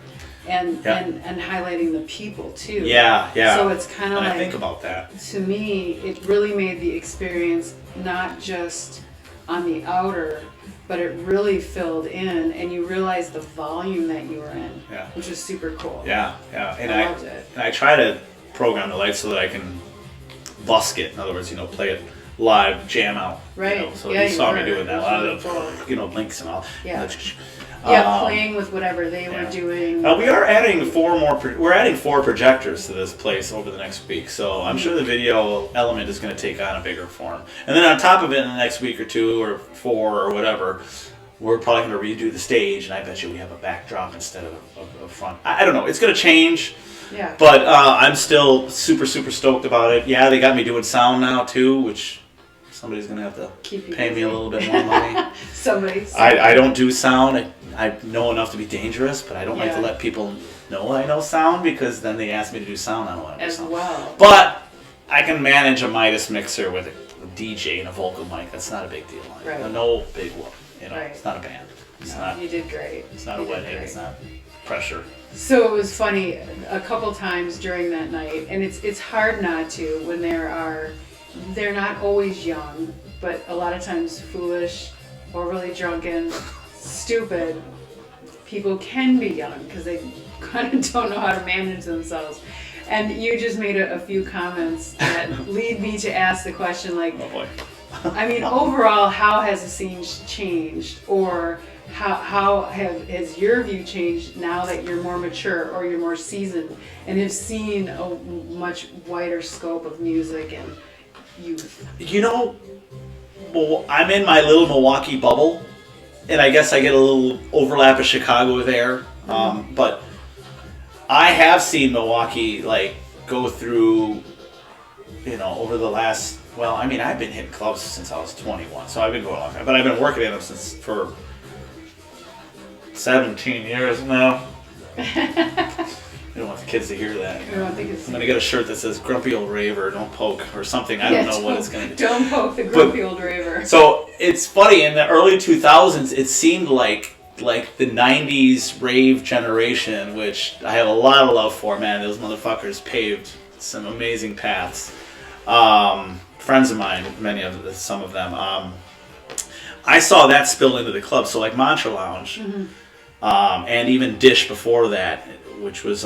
and highlighting the people too. Yeah, yeah. So it's kind of like, I think about that. To me, it really made the experience not just on the outer, but it really filled in, and you realized the volume that you were in, which was super cool. Yeah, yeah. And I loved it. And I try to program the lights so that I can busk it. In other words, you know, play it live, jam out. Right. You know? So you saw me doing that. A lot of the, you know, blinks and all. Yeah. You know, playing with whatever they were doing. We are adding 4 more. We're adding 4 projectors to this place over the next week, so I'm sure the video element is going to take on a bigger form. And then on top of it, in the next week or 2 or 4 or whatever, we're probably going to redo the stage, and I bet you we have a backdrop instead of a front. I don't know. It's going to change. Yeah. But I'm still super stoked about it. Yeah, they got me doing sound now too, which somebody's going to have to pay me a little bit more money. I don't do sound. I know enough to be dangerous, but I don't like to let people know I know sound, because then they ask me to do sound. I don't want to do sound. Well. But I can manage a Midas mixer with a DJ and a vocal mic. That's not a big deal. No big whoop. You know, it's not a band. It's not. You did great. It's not a wet hit. It's not pressure. So it was funny a couple times during that night, and it's hard not to when there are, they're not always young, but a lot of times foolish, overly drunken, stupid people can be young because they kind of don't know how to manage themselves. And you just made a few comments that lead me to ask the question, like, Oh boy. I mean, overall, how has the scene changed, or how has your view changed now that you're more mature or you're more seasoned and have seen a much wider scope of music and youth? You know, well, I'm in my little Milwaukee bubble, and I guess I get a little overlap of Chicago there. But I have seen Milwaukee like go through, you know, over the last. Well, I mean, I've been hitting clubs since I was 21, so I've been going a long time. But I've been working at them for 17 years now. I don't want the kids to hear that. I don't think it's. I'm gonna get a shirt that says "Grumpy Old Raver, Don't Poke" or something. I don't know what it's gonna do. Don't poke the grumpy old raver. So it's funny. In the early 2000s, it seemed like the 90s rave generation, which I have a lot of love for. Man, those motherfuckers paved some amazing paths. Friends of mine, some of them. I saw that spill into the club. So like Mantra Lounge, and even Dish before that, which was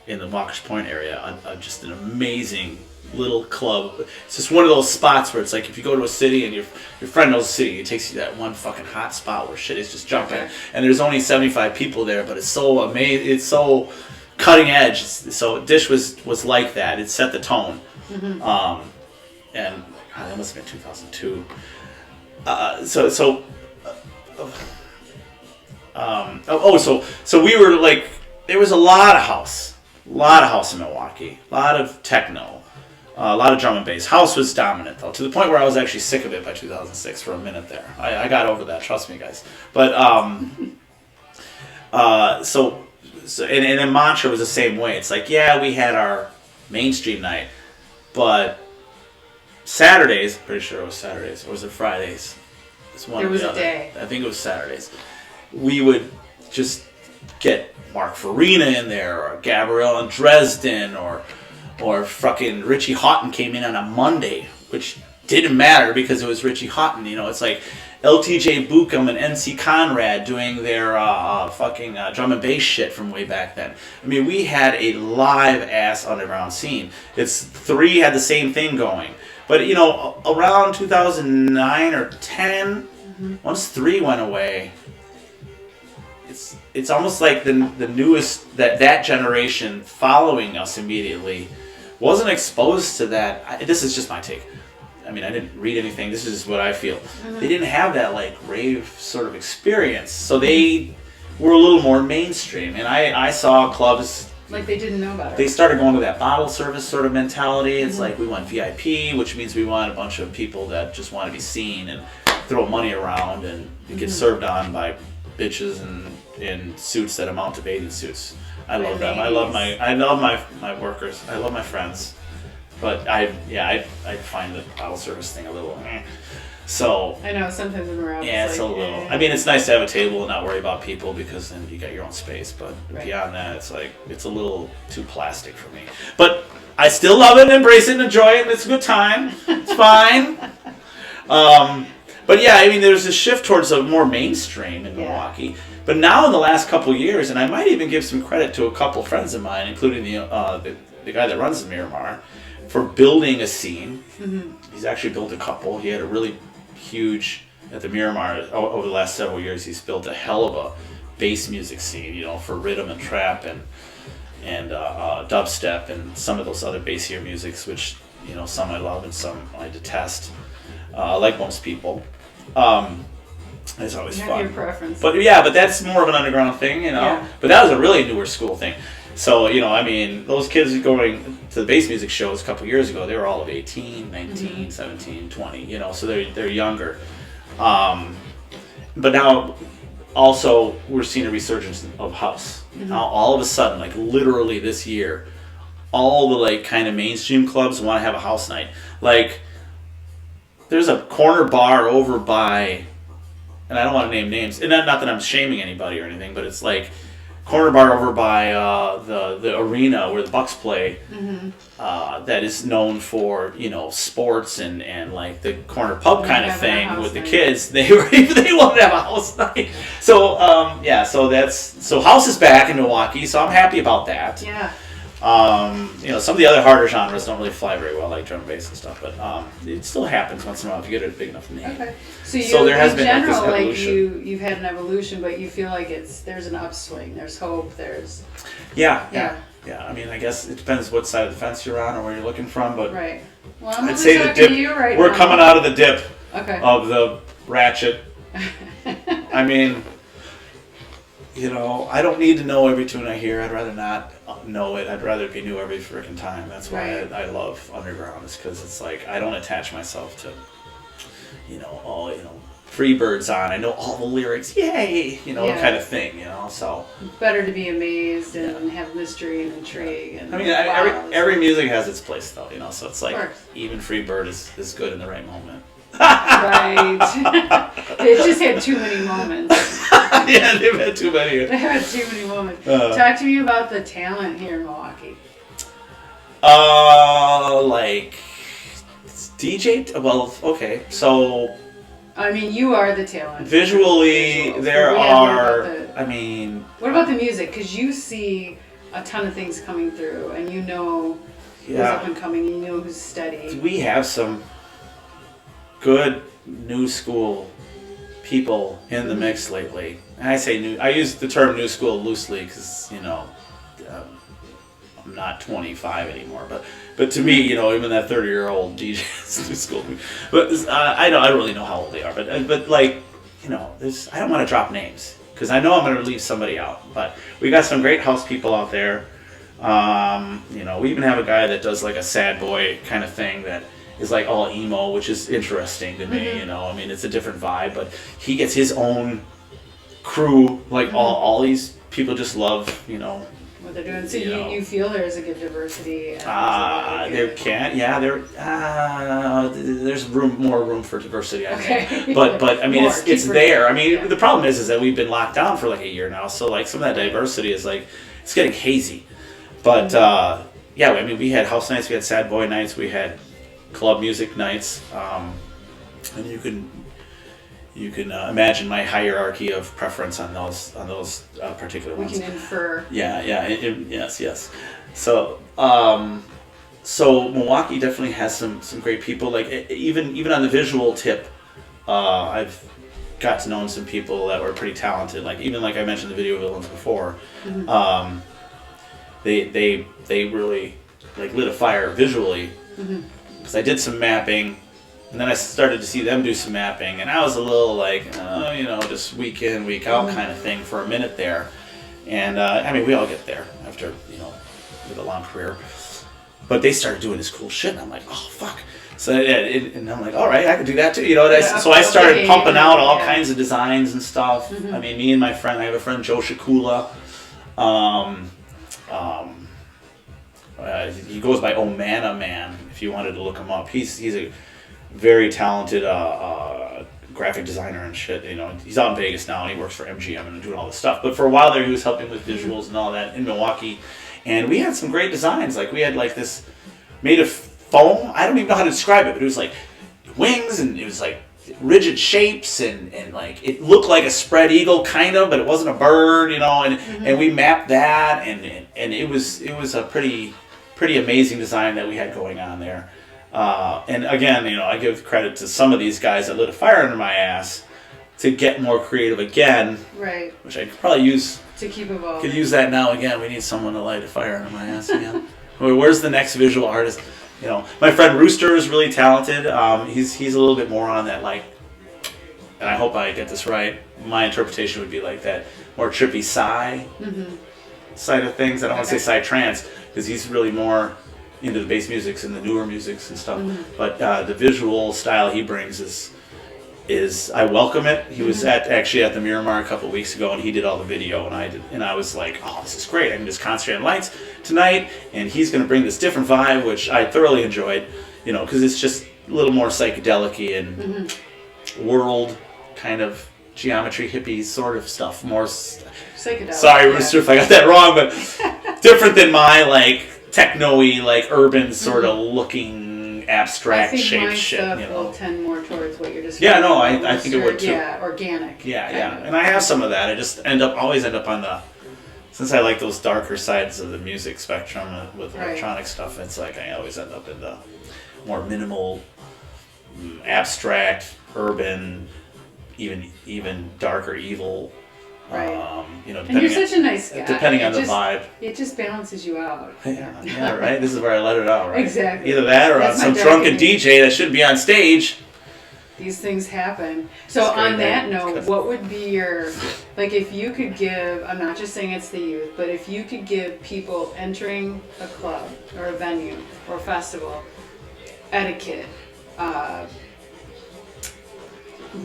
in the Walker's Point area, just an amazing little club. It's just one of those spots where it's like if you go to a city and your friend knows the city, it takes you to that one fucking hot spot where shit is just jumping. Okay. And there's only 75 people there, but it's so amazing. It's so cutting edge. So Dish was like that. It set the tone. And that must have been 2002. So we were like, there was a lot of house in Milwaukee, a lot of techno, a lot of drum and bass. House was dominant though, to the point where I was actually sick of it by 2006 for a minute there. I got over that, trust me, guys. But and then Mantra was the same way. It's like, yeah, we had our mainstream night, but Saturdays, pretty sure it was Saturdays, or was it Fridays? It's one there was the a other. day. I think it was Saturdays. We would just get Mark Farina in there, or Gabrielle and Dresden, or fucking Richie Houghton came in on a Monday, which didn't matter because it was Richie Houghton. You know, it's like LTJ Buckham and NC Conrad doing their fucking drum and bass shit from way back then. I mean, we had a live ass underground scene. It's 3 had the same thing going. But, you know, around 2009 or 10, once 3 went away, it's almost like the newest, that generation following us immediately wasn't exposed to that. This is just my take. I mean, I didn't read anything. This is just what I feel. They didn't have that, like, rave sort of experience. So they were a little more mainstream. And I saw clubs... Like they didn't know about it. They started going to that bottle service sort of mentality. It's like we want VIP, which means we want a bunch of people that just want to be seen and throw money around and get served on by bitches in suits that amount to bathing suits. I love them. I love my workers. I love my friends. But I find the bottle service thing a little So I know sometimes when we're out. Yeah, it's like, a little. I mean, it's nice to have a table and not worry about people because then you got your own space. But beyond that, it's like it's a little too plastic for me. But I still love it, and embrace it, and enjoy it. And it's a good time. It's fine. But yeah, I mean, there's a shift towards a more mainstream in Milwaukee. But now in the last couple of years, and I might even give some credit to a couple friends of mine, including the guy that runs the Miramar, for building a scene. He's actually built a couple. He had a really huge at the Miramar over the last several years. He's built a hell of a bass music scene, you know, for rhythm and trap and dubstep and some of those other bassier musics, which, you know, some I love and some I detest, like most people. It's always you fun. have your preference. But that's more of an underground thing, you know. Yeah. But that was a really newer school thing. So, you know, I mean, those kids going to the bass music shows a couple years ago, they were all of 18, 19, 17, 20, you know, so they're younger. But now, also, we're seeing a resurgence of house. Now, all of a sudden, like literally this year, all the, like, kind of mainstream clubs want to have a house night. Like, there's a corner bar over by, and I don't want to name names, and not that I'm shaming anybody or anything, but it's like, corner bar over by the arena where the Bucks play. That is known for, you know, sports and like the corner pub kind of thing with the kids. They wanted to have a house night. So so house is back in Milwaukee. So I'm happy about that. Yeah. You know, some of the other harder genres don't really fly very well, like drum and bass and stuff, but it still happens once in a while if you get a big enough name. Okay. So there has been in general, this like evolution. you've had an evolution, but you feel like there's an upswing. There's hope. There's Yeah. I mean, I guess it depends what side of the fence you're on or where you're looking from, but right. Well, I'm I'd say the dip. to you right we're now. coming out of the dip Okay. of the ratchet. I mean, you know, I don't need to know every tune I hear. I'd rather not know it. I'd rather be new every freaking time. That's why Right. I love underground, is because it's like I don't attach myself to, you know, Freebird's on. I know all the lyrics. Yay! You know, kind of thing. You know, so. Better to be amazed and have mystery and intrigue. And I mean, every music has its place, though. You know, so it's like even Freebird is good in the right moment. Right. It just had too many moments. Yeah, they've had too many. They had too many moments. Talk to me about the talent here in Milwaukee. Like DJ. Well, okay, so. I mean, you are the talent. Visually, there are. I mean. What about the music? Because you see a ton of things coming through, and you know who's up and coming, and you know who's steady. We have some good new school people in the mix lately. And I say new. I use the term new school loosely because, you know, I'm not 25 anymore. But to me, you know, even that 30-year-old DJ is new school. But I don't really know how old they are. But like, you know, I don't want to drop names because I know I'm going to leave somebody out. But we got some great house people out there. You know, we even have a guy that does like a sad boy kind of thing that is like all emo, which is interesting to me. You know, I mean, it's a different vibe, but he gets his own crew. Like all these people just love, you know, what they're doing. So you feel there's a good diversity. There's more room for diversity, I think. But I mean, it's there. I mean, the problem is that we've been locked down for like a year now, so like some of that diversity is like it's getting hazy. But yeah, I mean, we had house nights, we had sad boy nights, we had club music nights, and you can imagine my hierarchy of preference on those particular ones. We can infer. Yes. So Milwaukee definitely has some great people. Like even on the visual tip, I've got to know some people that were pretty talented. Like even like I mentioned the video villains before, they really like lit a fire visually. Because I did some mapping, and then I started to see them do some mapping, and I was a little like, you know, just week in, week out kind of thing for a minute there. And I mean, we all get there after, you know, with a long career. But they started doing this cool shit, and I'm like, oh, fuck. So, and I'm like, all right, I can do that too. You know, so I started pumping out all kinds of designs and stuff. I mean, me and my friend, I have a friend, Joe Shakula. He goes by Omana Man, if you wanted to look him up. He's a very talented graphic designer and shit. You know, he's out in Vegas now and he works for MGM and doing all this stuff. But for a while there, he was helping with visuals and all that in Milwaukee. And we had some great designs. Like we had like this made of foam. I don't even know how to describe it, but it was like wings and it was like rigid shapes and like it looked like a spread eagle kind of, but it wasn't a bird, you know. And we mapped that and it was a pretty amazing design that we had going on there. And again, you know, I give credit to some of these guys that lit a fire under my ass to get more creative again. Right. Which I could probably use. To keep evolving. Could use that now again. We need someone to light a fire under my ass again. Where's the next visual artist? You know, my friend Rooster is really talented. He's a little bit more on that, like, and I hope I get this right. My interpretation would be like that more trippy psy side of things. I don't want to say psy trance because he's really more into the bass musics and the newer musics and stuff. But the visual style he brings is I welcome it. He was actually at the Miramar a couple of weeks ago and he did all the video and I was like, oh, this is great. I can just concentrate on lights tonight and he's going to bring this different vibe, which I thoroughly enjoyed, you know, because it's just a little more psychedelic-y and world kind of geometry hippie sort of stuff. More. Psychedelic. Sorry, Rooster, if I got that wrong, but different than my like techno-y, like urban sort of looking abstract shape shit. I think my stuff will tend more towards what you're describing. Yeah, no, I think it would too. Yeah, organic. Yeah. And I have some of that. I just always end up on the, since I like those darker sides of the music spectrum with electronic stuff, it's like I always end up in the more minimal, abstract, urban, even darker, evil. Right. And you're such a nice guy. Depending on the vibe. It just balances you out. Yeah, right? This is where I let it out, right? Exactly. Either that or That's on some drunken DJ that shouldn't be on stage. These things happen. So on that note, what would be your, like if you could give, I'm not just saying it's the youth, but if you could give people entering a club or a venue or a festival etiquette,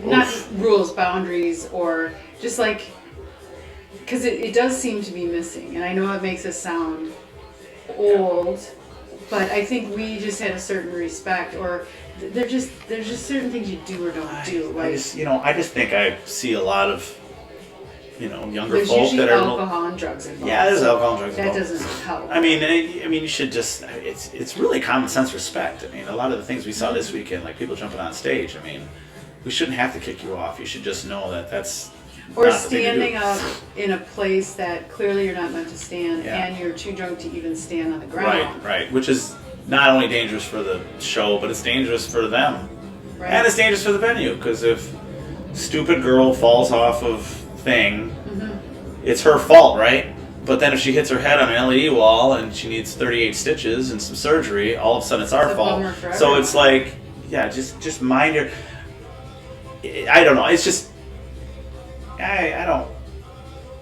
not rules, boundaries, or just like, because it does seem to be missing, and I know it makes us sound old, but I think we just had a certain respect, or there's just certain things you do or don't do. I just think I see a lot of, younger there's folk usually that are alcohol and drugs involved. Yeah, there's alcohol and drugs that involved. doesn't help. I mean, you should just. It's really common sense respect. I mean, a lot of the things we saw this weekend, like people jumping on stage. I mean, we shouldn't have to kick you off. You should just know that that's. Or standing up in a place that clearly you're not meant to stand, and you're too drunk to even stand on the ground. Right. Which is not only dangerous for the show, but it's dangerous for them, and it's dangerous for the venue. Because if stupid girl falls off of thing, it's her fault, right? But then if she hits her head on an LED wall and she needs 38 stitches and some surgery, all of a sudden it's our fault. So it's like, just mind your. I don't know. It's just. I don't.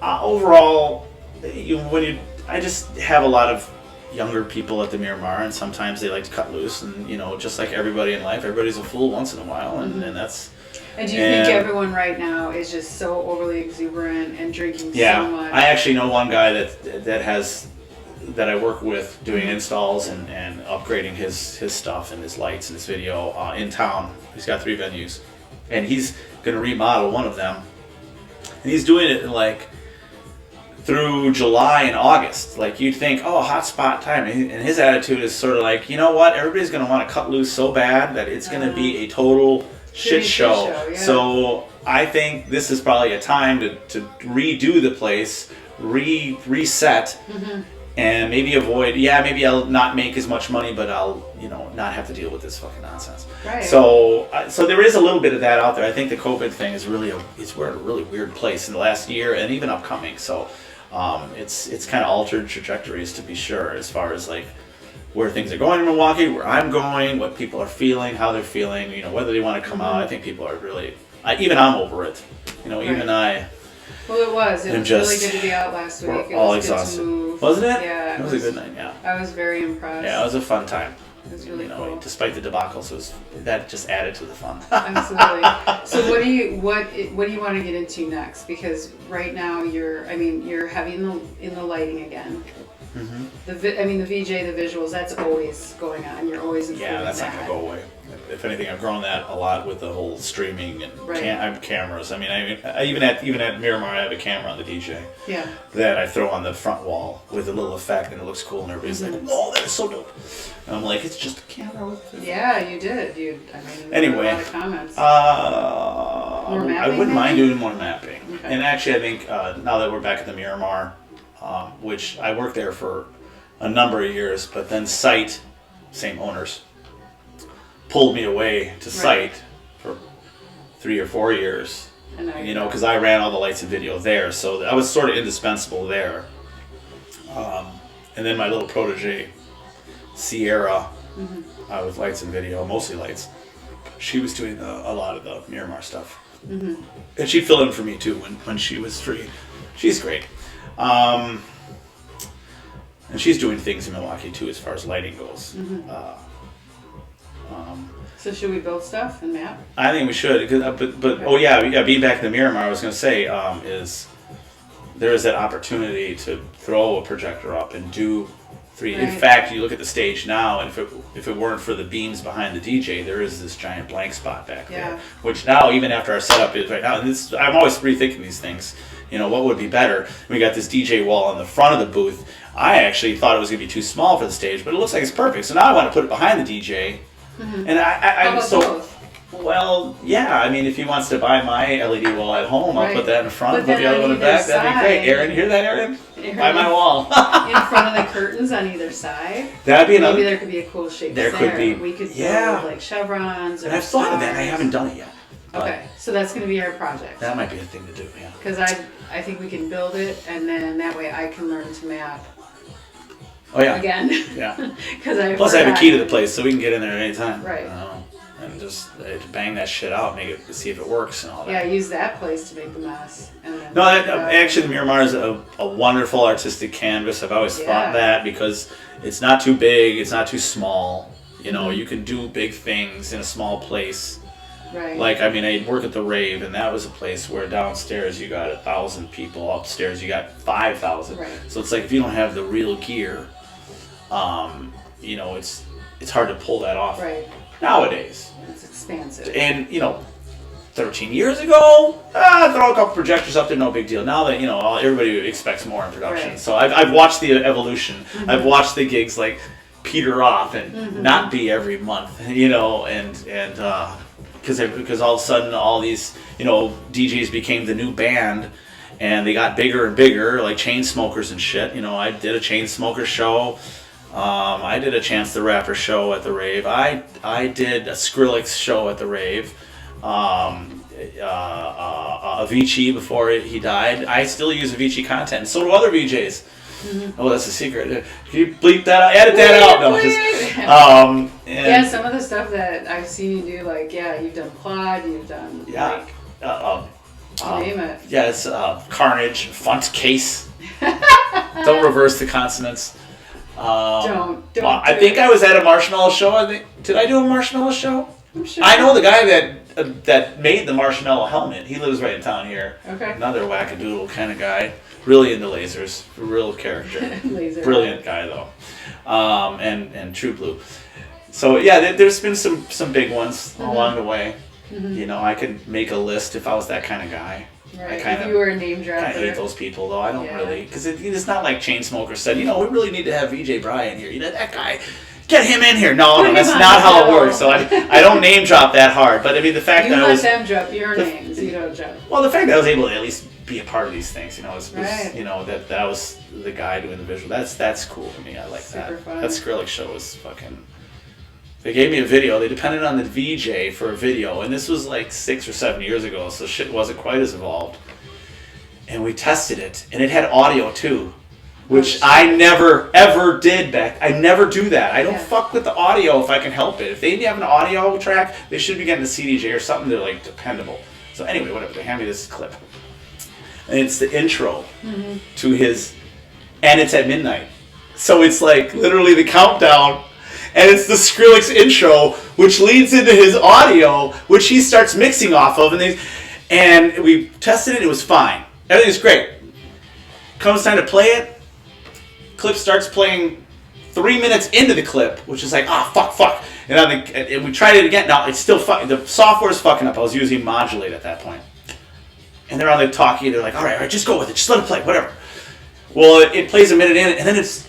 Overall, I just have a lot of younger people at the Miramar, and sometimes they like to cut loose, and just like everybody in life, everybody's a fool once in a while, and that's. And do you think everyone right now is just so overly exuberant and drinking so much? I actually know one guy that I work with doing installs and upgrading his stuff and his lights and his video in town. He's got 3 venues, and he's going to remodel one of them. And he's doing it like through July and August. Like you'd think, hot spot time. And his attitude is sort of like, you know what? Everybody's going to want to cut loose so bad that it's going to be a total shit show. Yeah. So I think this is probably a time to redo the place, reset, and maybe avoid. Maybe I'll not make as much money, but I'll not have to deal with this fucking nonsense. Right. So there is a little bit of that out there. I think the COVID thing is we're at a really weird place in the last year and even upcoming. So it's kind of altered trajectories to be sure, as far as like where things are going in Milwaukee, where I'm going, what people are feeling, how they're feeling, whether they want to come out. I think people are really, even I'm over it. Even I. Well, it was really good to be out last week. It was exhausted. Good to move. Wasn't it? Yeah. It was a good night, yeah. I was very impressed. Yeah, it was a fun time. It was really cool. Despite the debacles, that just added to the fun. Absolutely. So what do you want to get into next? Because right now you're heavy in the lighting again. Mm-hmm. The VJ, the visuals, that's always going on. You're always improving that. Yeah, that's not gonna go away. If anything, I've grown that a lot with the whole streaming and I have cameras. Even at Miramar, I have a camera on the DJ. Yeah. That I throw on the front wall with a little effect, and it looks cool, and everybody's like, "Whoa, that is so dope!" And I'm like, "It's just a camera." Yeah, you did. Anyway, a lot of comments. More mapping, I wouldn't mind doing more mapping. Okay. And actually, I think now that we're back at the Miramar, which I worked there for a number of years, but then Site, same owners, pulled me away to Site for 3 or 4 years, because I ran all the lights and video there, so I was sort of indispensable there. And then my little protege, Sierra, with lights and video, mostly lights, she was doing a lot of the Miramar stuff. Mm-hmm. And she'd fill in for me too when she was free. She's great. And she's doing things in Milwaukee too as far as lighting goes. Mm-hmm. So should we build stuff and map? I think we should. Okay. Being back in the Miramar, I was going to say is there is that opportunity to throw a projector up and do 3D. Right. In fact, you look at the stage now, and if it weren't for the beams behind the DJ, there is this giant blank spot back there. Which now, even after our setup is right now, and I'm always rethinking these things. You know, what would be better? We got this DJ wall on the front of the booth. I actually thought it was going to be too small for the stage, but it looks like it's perfect. So now I want to put it behind the DJ. Mm-hmm. And How about both? Well, yeah. I mean, if he wants to buy my LED wall at home, I'll put that in the front, But put the other one in the back. That'd be great. Aaron, you hear that, Aaron? Buy my wall. In front of the curtains on either side. That'd be another. Maybe there could be a cool shape there. Could be. We could build like chevrons. Or and I've thought of that. And I haven't done it yet. Okay, so that's going to be our project. That might be a thing to do. Yeah. Because I think we can build it, and then that way I can learn to map. Oh yeah. Again. Yeah. Plus I have a key to the place, so we can get in there at any time. Right. And just bang that shit out, see if it works and all that. Yeah, use that place to make the mess. And then no, actually, the Miramar is a wonderful artistic canvas. I've always thought that because it's not too big, it's not too small. You know, you can do big things in a small place. Right. Like, I mean, I work at the Rave, and that was a place where downstairs you got 1,000 people, upstairs you got 5,000. Right. So it's like if you don't have the real gear, you know, it's hard to pull that off. Right. Nowadays. It's expansive. And, you know, 13 years ago, throw a couple projectors up there, no big deal. Now that, you know, everybody expects more in production. Right. So I've watched the evolution. Mm-hmm. I've watched the gigs, like, peter off and not be every month, you know, and because all of a sudden all these, you know, DJs became the new band, and they got bigger and bigger, like Chainsmokers and shit. You know, I did a Chainsmokers show. I did a Chance the Rapper show at the Rave. I did a Skrillex show at the Rave. Avicii before he died. I still use Avicii content, and so do other VJs. Mm-hmm. Oh, that's a secret. Can you bleep that out? Edit that out. No, yeah, some of the stuff that I've seen you do, like, you've done Plod, you've done, name it. Yeah, it's Carnage, Font Case. Don't reverse the consonants. Don't. I think I was at a Marshmallow show. Did I do a Marshmallow show? I'm sure. I know the guy that made the Marshmallow helmet. He lives right in town here. Okay. Another wackadoodle kind of guy. Really into lasers. Real character. Brilliant guy though. And True Blue. So yeah, there's been some big ones along the way. Mm-hmm. You know, I could make a list if I was that kind of guy. Right. If you were a name dropper. I hate those people though. I don't really, because it's not like Chainsmokers said. You know, we really need to have VJ BRYE in here. You know, that guy. Get him in here. No, that's not how it works. So I don't name drop that hard. But I mean, the fact that I was... You let them drop your names. You don't drop. Well, the fact that I was able to at least be a part of these things, you know, was right. You know, that I was the guy doing the visual. That's cool to me. I like Super that. Fun. That Skrillex show was fucking... They gave me a video. They depended on the VJ for a video. And this was like 6 or 7 years ago, so shit wasn't quite as evolved. And we tested it. And it had audio, too. Which I never, ever did I never do that. I don't fuck with the audio if I can help it. If they have an audio track, they should be getting a CDJ or something that's like dependable. So anyway, whatever. They hand me this clip. And it's the intro to his... And it's at midnight. So it's like literally the countdown. And it's the Skrillex intro, which leads into his audio, which he starts mixing off of. And we tested it. It was fine. Everything's great. Comes time to play it. Clip starts playing 3 minutes into the clip, which is like, fuck. And we tried it again. Now, it's still fucking, the software's fucking up. I was using Modulate at that point. And they're on the talkie, they're like, all right, just go with it. Just let it play, whatever. Well, it plays a minute in, and then it's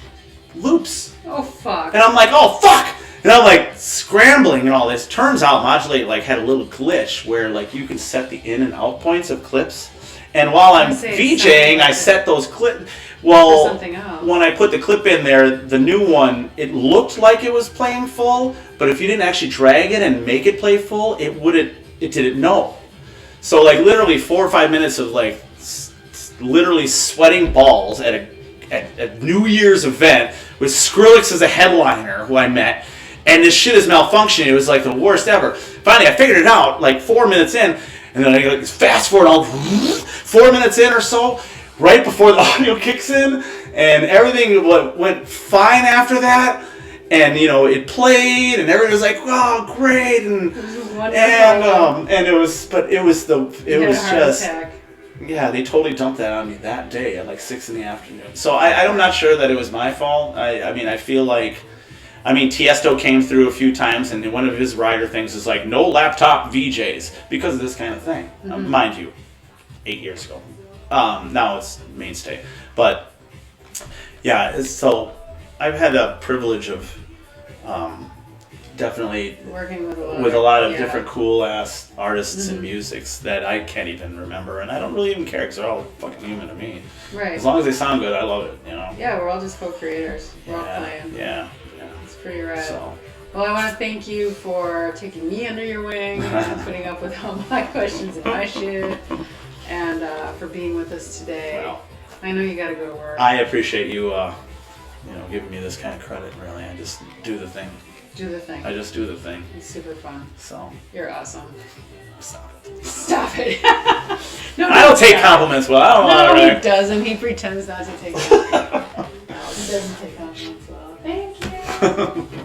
loops. Oh, fuck. And I'm like, oh, fuck! And I'm like scrambling and all this. Turns out Modulate like had a little glitch where like you can set the in and out points of clips. And while I'm VJing, I set those clips. Well, when I put the clip in there, the new one, it looked like it was playing full, but if you didn't actually drag it and make it play full, it didn't know. So like literally 4 or 5 minutes of like literally sweating balls at a New Year's event with Skrillex as a headliner who I met, and this shit is malfunctioning. It was like the worst ever. Finally, I figured it out like 4 minutes in, and then I like fast forward all 4 minutes in or so, right before the audio kicks in, and everything went fine after that. And you know, it played, and everybody was like, "Oh, great!" And it was, but it was just, yeah, they totally dumped that on me that day at like 6 p.m. So I'm not sure that it was my fault. I mean, I feel like, Tiesto came through a few times, and one of his rider things is like, no laptop VJs because of this kind of thing. Mind you, 8 years ago. Now it's mainstay. But yeah, so I've had the privilege of definitely Working with a lot of yeah. different cool ass artists and musics that I can't even remember, and I don't really even care because they're all fucking human to me. Right. As long as they sound good, I love it. You know. Yeah, we're all just co-creators. We're all playing. Yeah. It's pretty rad. So. Well, I want to thank you for taking me under your wing and putting up with all my questions and my shit, and for being with us today. Well, I know you got to go to work. I appreciate you, giving me this kind of credit. Really, I just do the thing. Do the thing. I just do the thing. It's super fun. So. You're awesome. Stop it. Stop it. No, I don't take compliments well. I don't No, want he doesn't. He pretends not to take compliments. No, he doesn't take compliments well. Thank you.